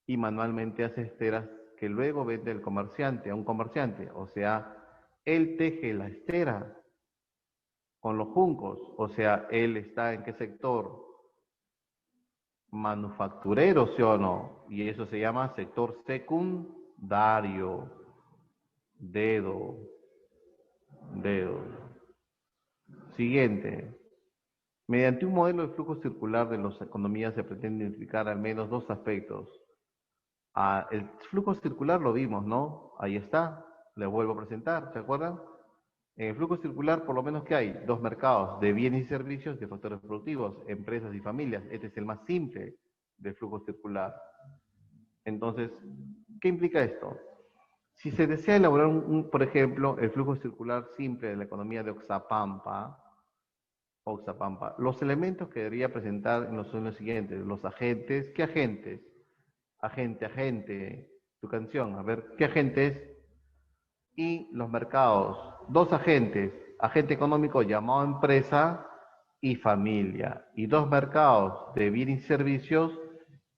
Y manualmente hace esteras que luego vende el comerciante, a un comerciante. O sea, él teje la estera con los juncos. O sea, él está en qué sector? Manufacturero, ¿sí o no? Y eso se llama sector secundario. Dedo, dedo. Siguiente. Mediante un modelo de flujo circular de las economías se pretende identificar al menos dos aspectos. El flujo circular lo vimos, ¿no? Ahí está. Les vuelvo a presentar, ¿se acuerdan? En el flujo circular, por lo menos que hay dos mercados de bienes y servicios, de factores productivos, empresas y familias. Este es el más simple del flujo circular. Entonces, ¿qué implica esto? Si se desea elaborar, por ejemplo, el flujo circular simple de la economía de Oxapampa, los elementos que debería presentar son los siguientes. Los agentes, ¿qué agentes? Agente, tu canción, a ver, ¿qué agentes? Y los mercados, dos agentes, agente económico llamado empresa y familia, y dos mercados de bienes y servicios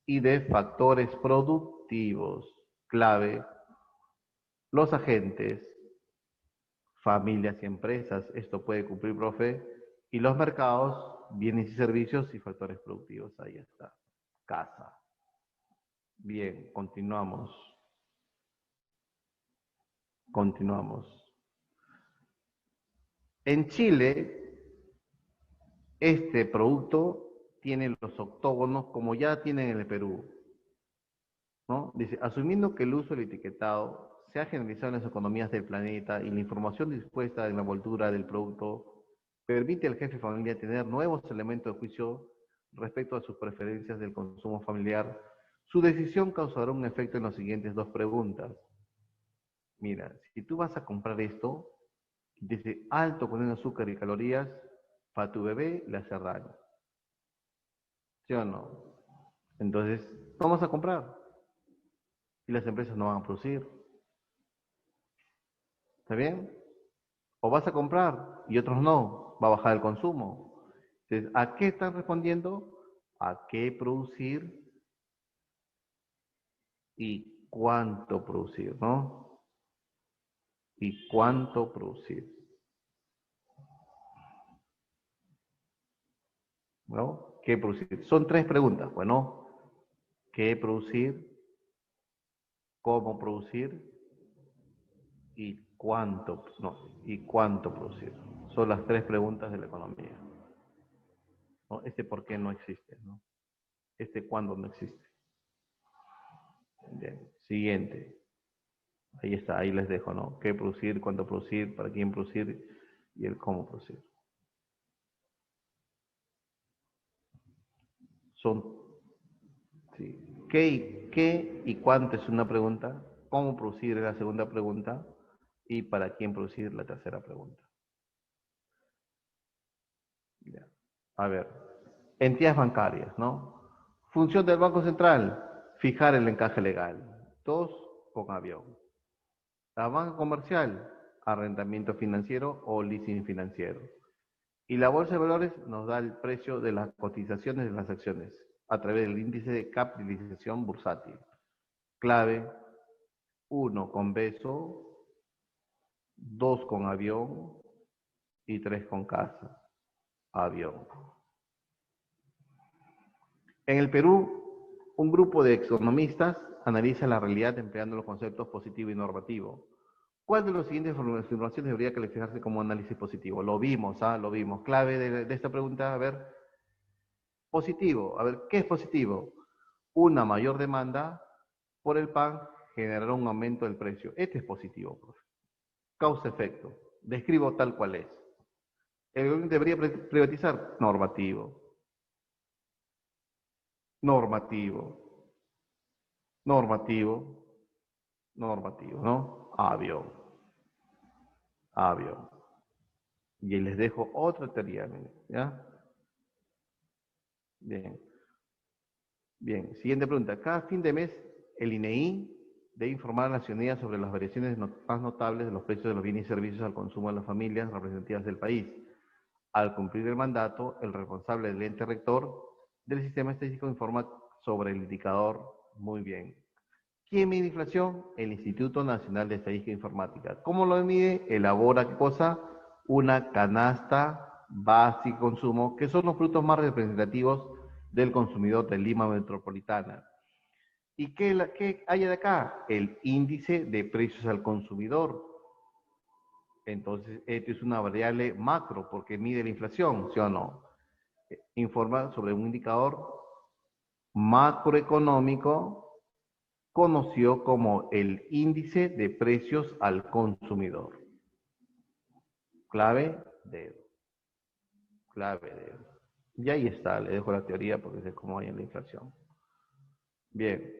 y de factores productivos. Clave, los agentes, familias y empresas, esto puede cumplir, profe, y los mercados, bienes y servicios y factores productivos, ahí está. Casa. Bien, continuamos. Continuamos. En Chile, este producto tiene los octógonos como ya tienen en el Perú, ¿no? Dice, asumiendo que el uso del etiquetado se ha generalizado en las economías del planeta y la información dispuesta en la envoltura del producto permite al jefe de familia tener nuevos elementos de juicio respecto a sus preferencias del consumo familiar, su decisión causará un efecto en las siguientes dos preguntas. Mira, si tú vas a comprar esto, dice alto con el azúcar y calorías, para tu bebé le hace daño. ¿Sí o no? Entonces, ¿cómo vas a comprar? Y las empresas no van a producir. ¿Está bien? O vas a comprar y otros no, va a bajar el consumo. Entonces, ¿a qué están respondiendo? ¿A qué producir y cuánto producir, no? Y cuánto producir, ¿no? ¿Qué producir? Son tres preguntas, bueno, ¿qué producir? ¿Cómo producir? ¿Y cuánto? No, ¿y cuánto producir? Son las tres preguntas de la economía. ¿No? Este por qué no existe, ¿no? Este cuándo no existe. Bien, siguiente. Ahí está, ahí les dejo, ¿no? ¿Qué producir, cuánto producir, para quién producir y el cómo producir? Son, sí. ¿Qué y cuánto es una pregunta? ¿Cómo producir es la segunda pregunta? Y para quién producir la tercera pregunta. Ya. A ver, entidades bancarias, ¿no? Función del Banco Central, fijar el encaje legal. Dos, con avión. La banca comercial, arrendamiento financiero o leasing financiero. Y la bolsa de valores nos da el precio de las cotizaciones de las acciones a través del índice de capitalización bursátil. Clave, uno con beso, 2 con avión y 3 con casa. Avión. En el Perú, un grupo de economistas analiza la realidad empleando los conceptos positivo y normativo. ¿Cuál de las siguientes afirmaciones debería calificarse como análisis positivo? Lo vimos, lo vimos. Clave de esta pregunta, a ver, positivo. A ver, ¿qué es positivo? Una mayor demanda por el pan generará un aumento del precio. Este es positivo, profe. Causa-efecto. Describo tal cual es. ¿El gobierno debería privatizar? Normativo. Normativo. Normativo. Normativo, ¿no? Avión. Avión. Y les dejo otra teoría, ¿ya? Bien. Bien, siguiente pregunta. Cada fin de mes, el INEI debe informar a la ciudadanía sobre las variaciones más notables de los precios de los bienes y servicios al consumo de las familias representativas del país. Al cumplir el mandato, el responsable del ente rector del sistema estadístico informa sobre el indicador. Muy bien. ¿Quién mide inflación? El Instituto Nacional de Estadística e Informática. ¿Cómo lo mide? Elabora, ¿qué cosa? Una canasta básica de consumo, que son los productos más representativos del consumidor de Lima Metropolitana. ¿Y qué hay de acá? El índice de precios al consumidor. Entonces, esto es una variable macro porque mide la inflación, ¿sí o no? Informa sobre un indicador macroeconómico conocido como el índice de precios al consumidor. Clave, dedo. Clave, dedo. Y ahí está, le dejo la teoría porque sé cómo hay en la inflación. Bien,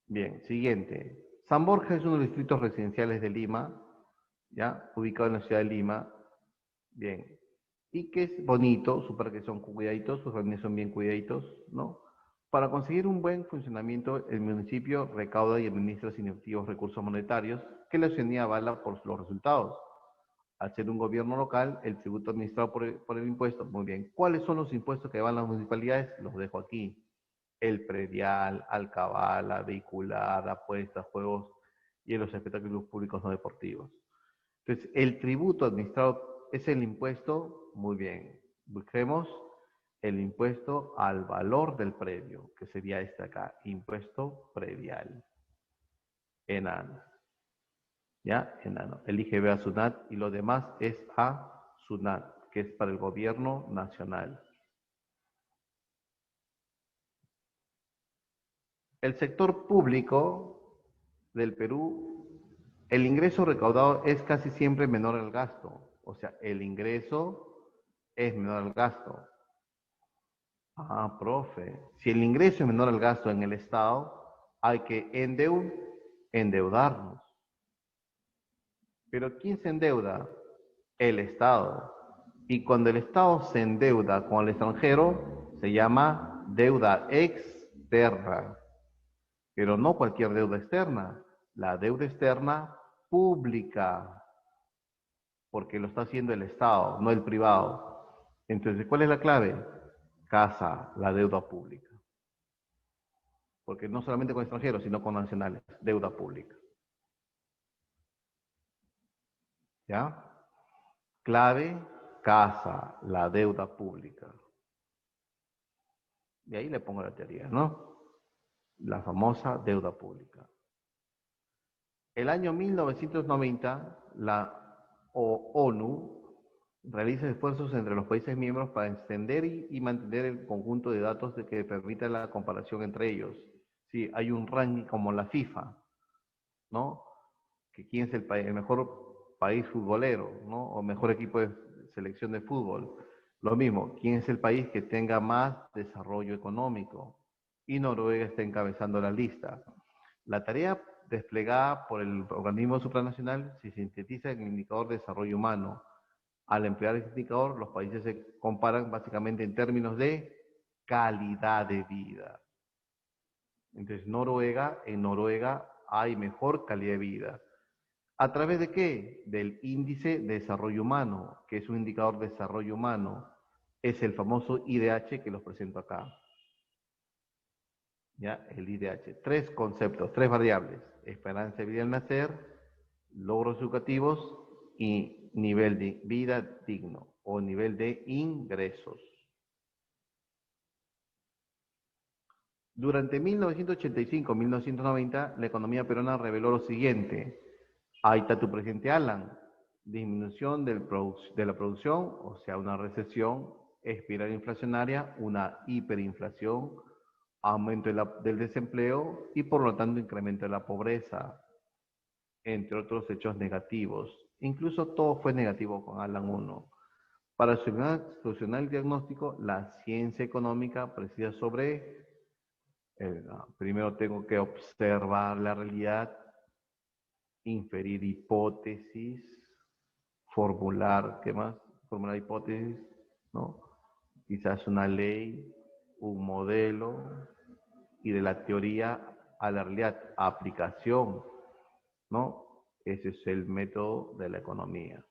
bien, siguiente. San Borja es uno de los distritos residenciales de Lima, ¿ya? Ubicado en la ciudad de Lima. Bien. Y que es bonito, su parque son cuidaditos, sus jardines son bien cuidaditos, ¿no? Para conseguir un buen funcionamiento, el municipio recauda y administra significativos recursos monetarios que la ciudadanía avala por los resultados. Al ser un gobierno local, el tributo administrado por el impuesto, muy bien. ¿Cuáles son los impuestos que van las municipalidades? Los dejo aquí. El predial, alcabala, vehicular, apuestas, juegos y en los espectáculos públicos no deportivos. Entonces, el tributo administrado es el impuesto, muy bien. Busquemos el impuesto al valor del predio, que sería este acá, impuesto predial. Enano. ¿Ya? Enano. Elige B a SUNAT y lo demás es a SUNAT, que es para el gobierno nacional. El sector público del Perú, el ingreso recaudado es casi siempre menor al gasto. O sea, el ingreso es menor al gasto. Ah, profe. Si el ingreso es menor al gasto en el Estado, hay que endeudarnos. Pero ¿quién se endeuda? El Estado. Y cuando el Estado se endeuda con el extranjero, se llama deuda externa. Pero no cualquier deuda externa. La deuda externa pública, porque lo está haciendo el Estado, no el privado. Entonces, ¿cuál es la clave? Casa, la deuda pública. Porque no solamente con extranjeros, sino con nacionales, deuda pública. ¿Ya? Clave, casa, la deuda pública. Y ahí le pongo la teoría, ¿no? La famosa deuda pública. El año 1990, la ONU realiza esfuerzos entre los países miembros para extender y mantener el conjunto de datos que permita la comparación entre ellos. Sí, hay un ranking como la FIFA, ¿no? Que quién es el mejor país futbolero, ¿no? O mejor equipo de selección de fútbol. Lo mismo, quién es el país que tenga más desarrollo económico. Y Noruega está encabezando la lista. La tarea desplegada por el organismo supranacional se sintetiza en el indicador de desarrollo humano. Al emplear este indicador, los países se comparan básicamente en términos de calidad de vida. Entonces, en Noruega hay mejor calidad de vida. ¿A través de qué? Del índice de desarrollo humano, que es un indicador de desarrollo humano. Es el famoso IDH que los presento acá. ¿Ya? El IDH. Tres conceptos, tres variables. Esperanza de vida al nacer, logros educativos y nivel de vida digno o nivel de ingresos. Durante 1985-1990, la economía peruana reveló lo siguiente. Ahí está tu presidente Alan. Disminución de la producción, o sea, una recesión, espiral inflacionaria, una hiperinflación, aumento del desempleo y por lo tanto incremento de la pobreza, entre otros hechos negativos. Incluso todo fue negativo con Alan 1. Para solucionar el diagnóstico, la ciencia económica precisa sobre, primero tengo que observar la realidad, inferir hipótesis, formular, ¿qué más? Formular hipótesis, ¿no? Quizás una ley, un modelo, y de la teoría a la realidad, aplicación, ¿no? Ese es el método de la economía.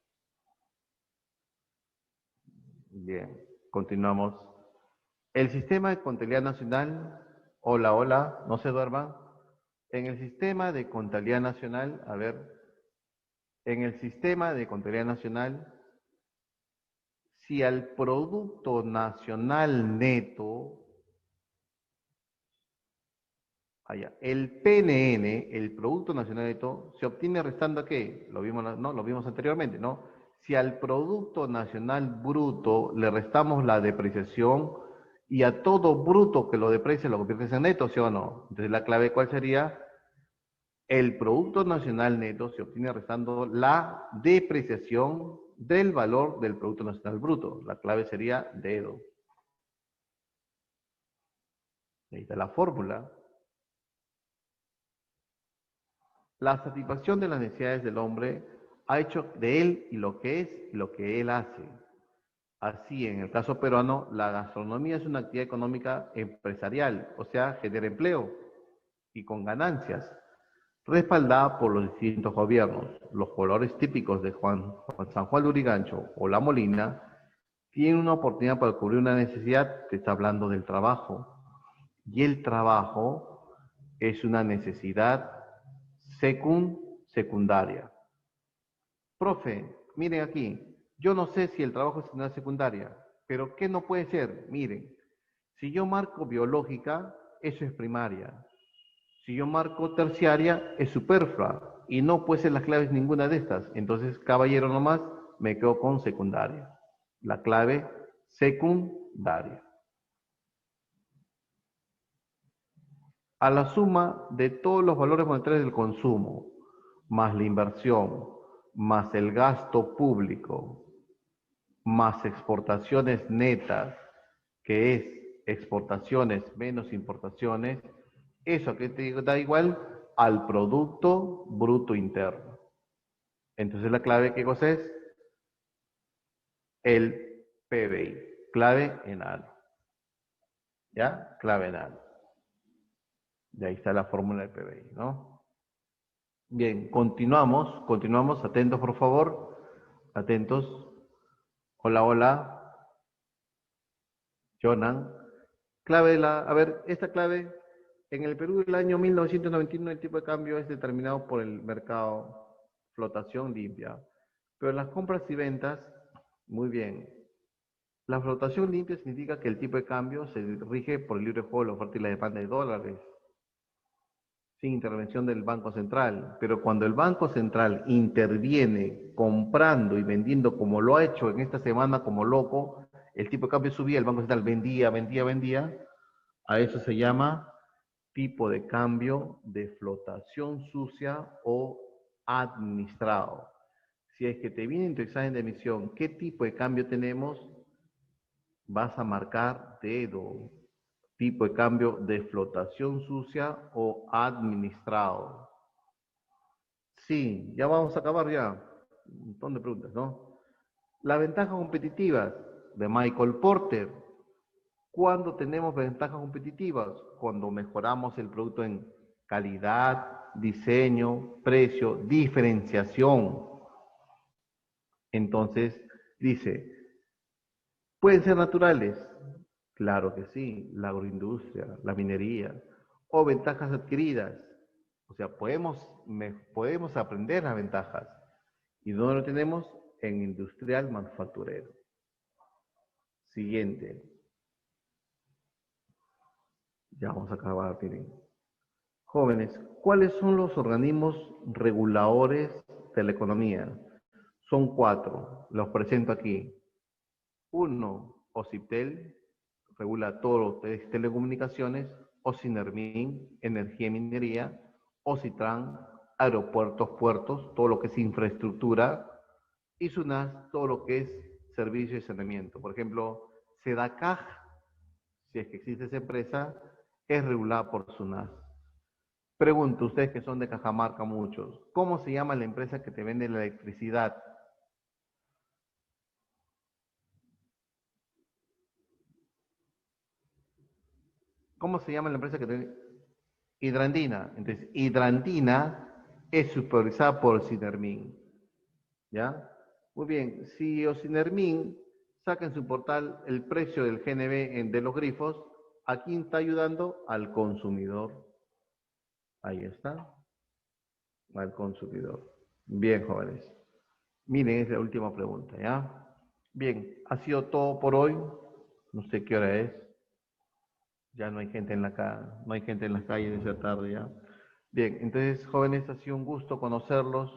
Bien, continuamos. El sistema de contabilidad nacional, hola, hola, no se duerman. En el sistema de contabilidad nacional, a ver, en el sistema de contabilidad nacional, si al Producto Nacional Neto, allá, el PNN, el Producto Nacional Neto, se obtiene restando a qué? Lo vimos, ¿no? Lo vimos anteriormente, ¿no? Si al Producto Nacional Bruto le restamos la depreciación y a todo bruto que lo deprecia lo conviertes en neto, ¿sí o no? Entonces la clave, ¿cuál sería? El Producto Nacional Neto se obtiene restando la depreciación del valor del Producto Nacional Bruto. La clave sería dedo. Ahí está la fórmula. La satisfacción de las necesidades del hombre ha hecho de él y lo que es y lo que él hace. Así, en el caso peruano, la gastronomía es una actividad económica empresarial, o sea, genera empleo y con ganancias, respaldada por los distintos gobiernos. Los colores típicos de San Juan de Urigancho o La Molina tienen una oportunidad para cubrir una necesidad, te está hablando del trabajo. Y el trabajo es una necesidad secundaria. Profe, miren aquí, yo no sé si el trabajo es una secundaria, pero ¿qué no puede ser? Miren, si yo marco biológica, eso es primaria. Si yo marco terciaria, es superflua. Y no puede ser las claves ninguna de estas. Entonces, caballero nomás, me quedo con secundaria. La clave secundaria. A la suma de todos los valores monetarios del consumo, más la inversión, más el gasto público, más exportaciones netas, que es exportaciones menos importaciones, eso que te da igual al Producto Bruto Interno. Entonces la clave, ¿qué cosa es? El PBI, clave en algo. ¿Ya? Clave en algo. Y ahí está la fórmula del PBI, ¿no? Bien, continuamos, atentos por favor, atentos. Hola, hola, Jonan. Clave a ver, esta clave, en el Perú del año 1991 el tipo de cambio es determinado por el mercado flotación limpia, pero en las compras y ventas, muy bien. La flotación limpia significa que el tipo de cambio se rige por el libre juego de la oferta y la demanda de dólares, sin intervención del Banco Central. Pero cuando el Banco Central interviene comprando y vendiendo como lo ha hecho en esta semana como loco, el tipo de cambio subía, el Banco Central vendía, a eso se llama tipo de cambio de flotación sucia o administrado. Si es que te viene en tu examen de emisión, ¿qué tipo de cambio tenemos? Vas a marcar dedo. Tipo de cambio de flotación sucia o administrado. Sí, ya vamos a acabar ya. Un montón de preguntas, ¿no? Las ventajas competitivas de Michael Porter. ¿Cuándo tenemos ventajas competitivas? Cuando mejoramos el producto en calidad, diseño, precio, diferenciación. Entonces, dice, ¿pueden ser naturales? Claro que sí, la agroindustria, la minería, o ventajas adquiridas. O sea, podemos aprender las ventajas. ¿Y dónde lo tenemos? En industrial manufacturero. Siguiente. Ya vamos a acabar, miren. Jóvenes, ¿cuáles son los organismos reguladores de la economía? Son 4, los presento aquí. Uno, OCIPTEL, regula todo lo que es telecomunicaciones; OCINERMIN, energía y minería; OCITRAN, aeropuertos, puertos, todo lo que es infraestructura; y SUNAS, todo lo que es servicio y saneamiento. Por ejemplo, SEDACAG, si es que existe esa empresa, es regulada por SUNAS. Pregunto, ustedes que son de Cajamarca muchos, ¿cómo se llama la empresa que te vende la electricidad? ¿Cómo se llama la empresa que te vende? Hidrandina. Entonces, Hidrandina es supervisada por Sinermin. ¿Ya? Muy bien, si Osinermin saca en su portal el precio del GNB de los grifos, ¿a quién está ayudando? Al consumidor. Ahí está, al consumidor. Bien, jóvenes. Miren, es la última pregunta, ¿ya? Bien, ha sido todo por hoy. No sé qué hora es. Ya no hay gente en no hay gente en las calles esa tarde ya. Bien, entonces, jóvenes, ha sido un gusto conocerlos,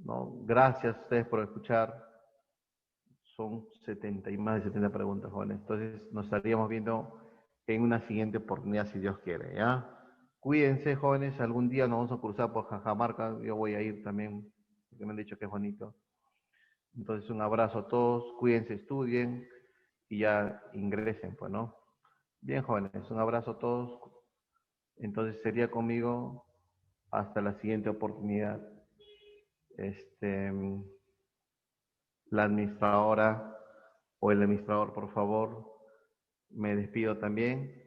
¿no? Gracias a ustedes por escuchar. Son 70 y más de 70 preguntas, jóvenes. Entonces, nos estaríamos viendo en una siguiente oportunidad, si Dios quiere, ¿ya? Cuídense, jóvenes. Algún día nos vamos a cruzar por Cajamarca. Yo voy a ir también, porque me han dicho que es bonito. Entonces, un abrazo a todos. Cuídense, estudien y ya ingresen, pues, ¿no? Bien, jóvenes, un abrazo a todos. Entonces, sería conmigo hasta la siguiente oportunidad. Este, la administradora o el administrador, por favor, me despido también.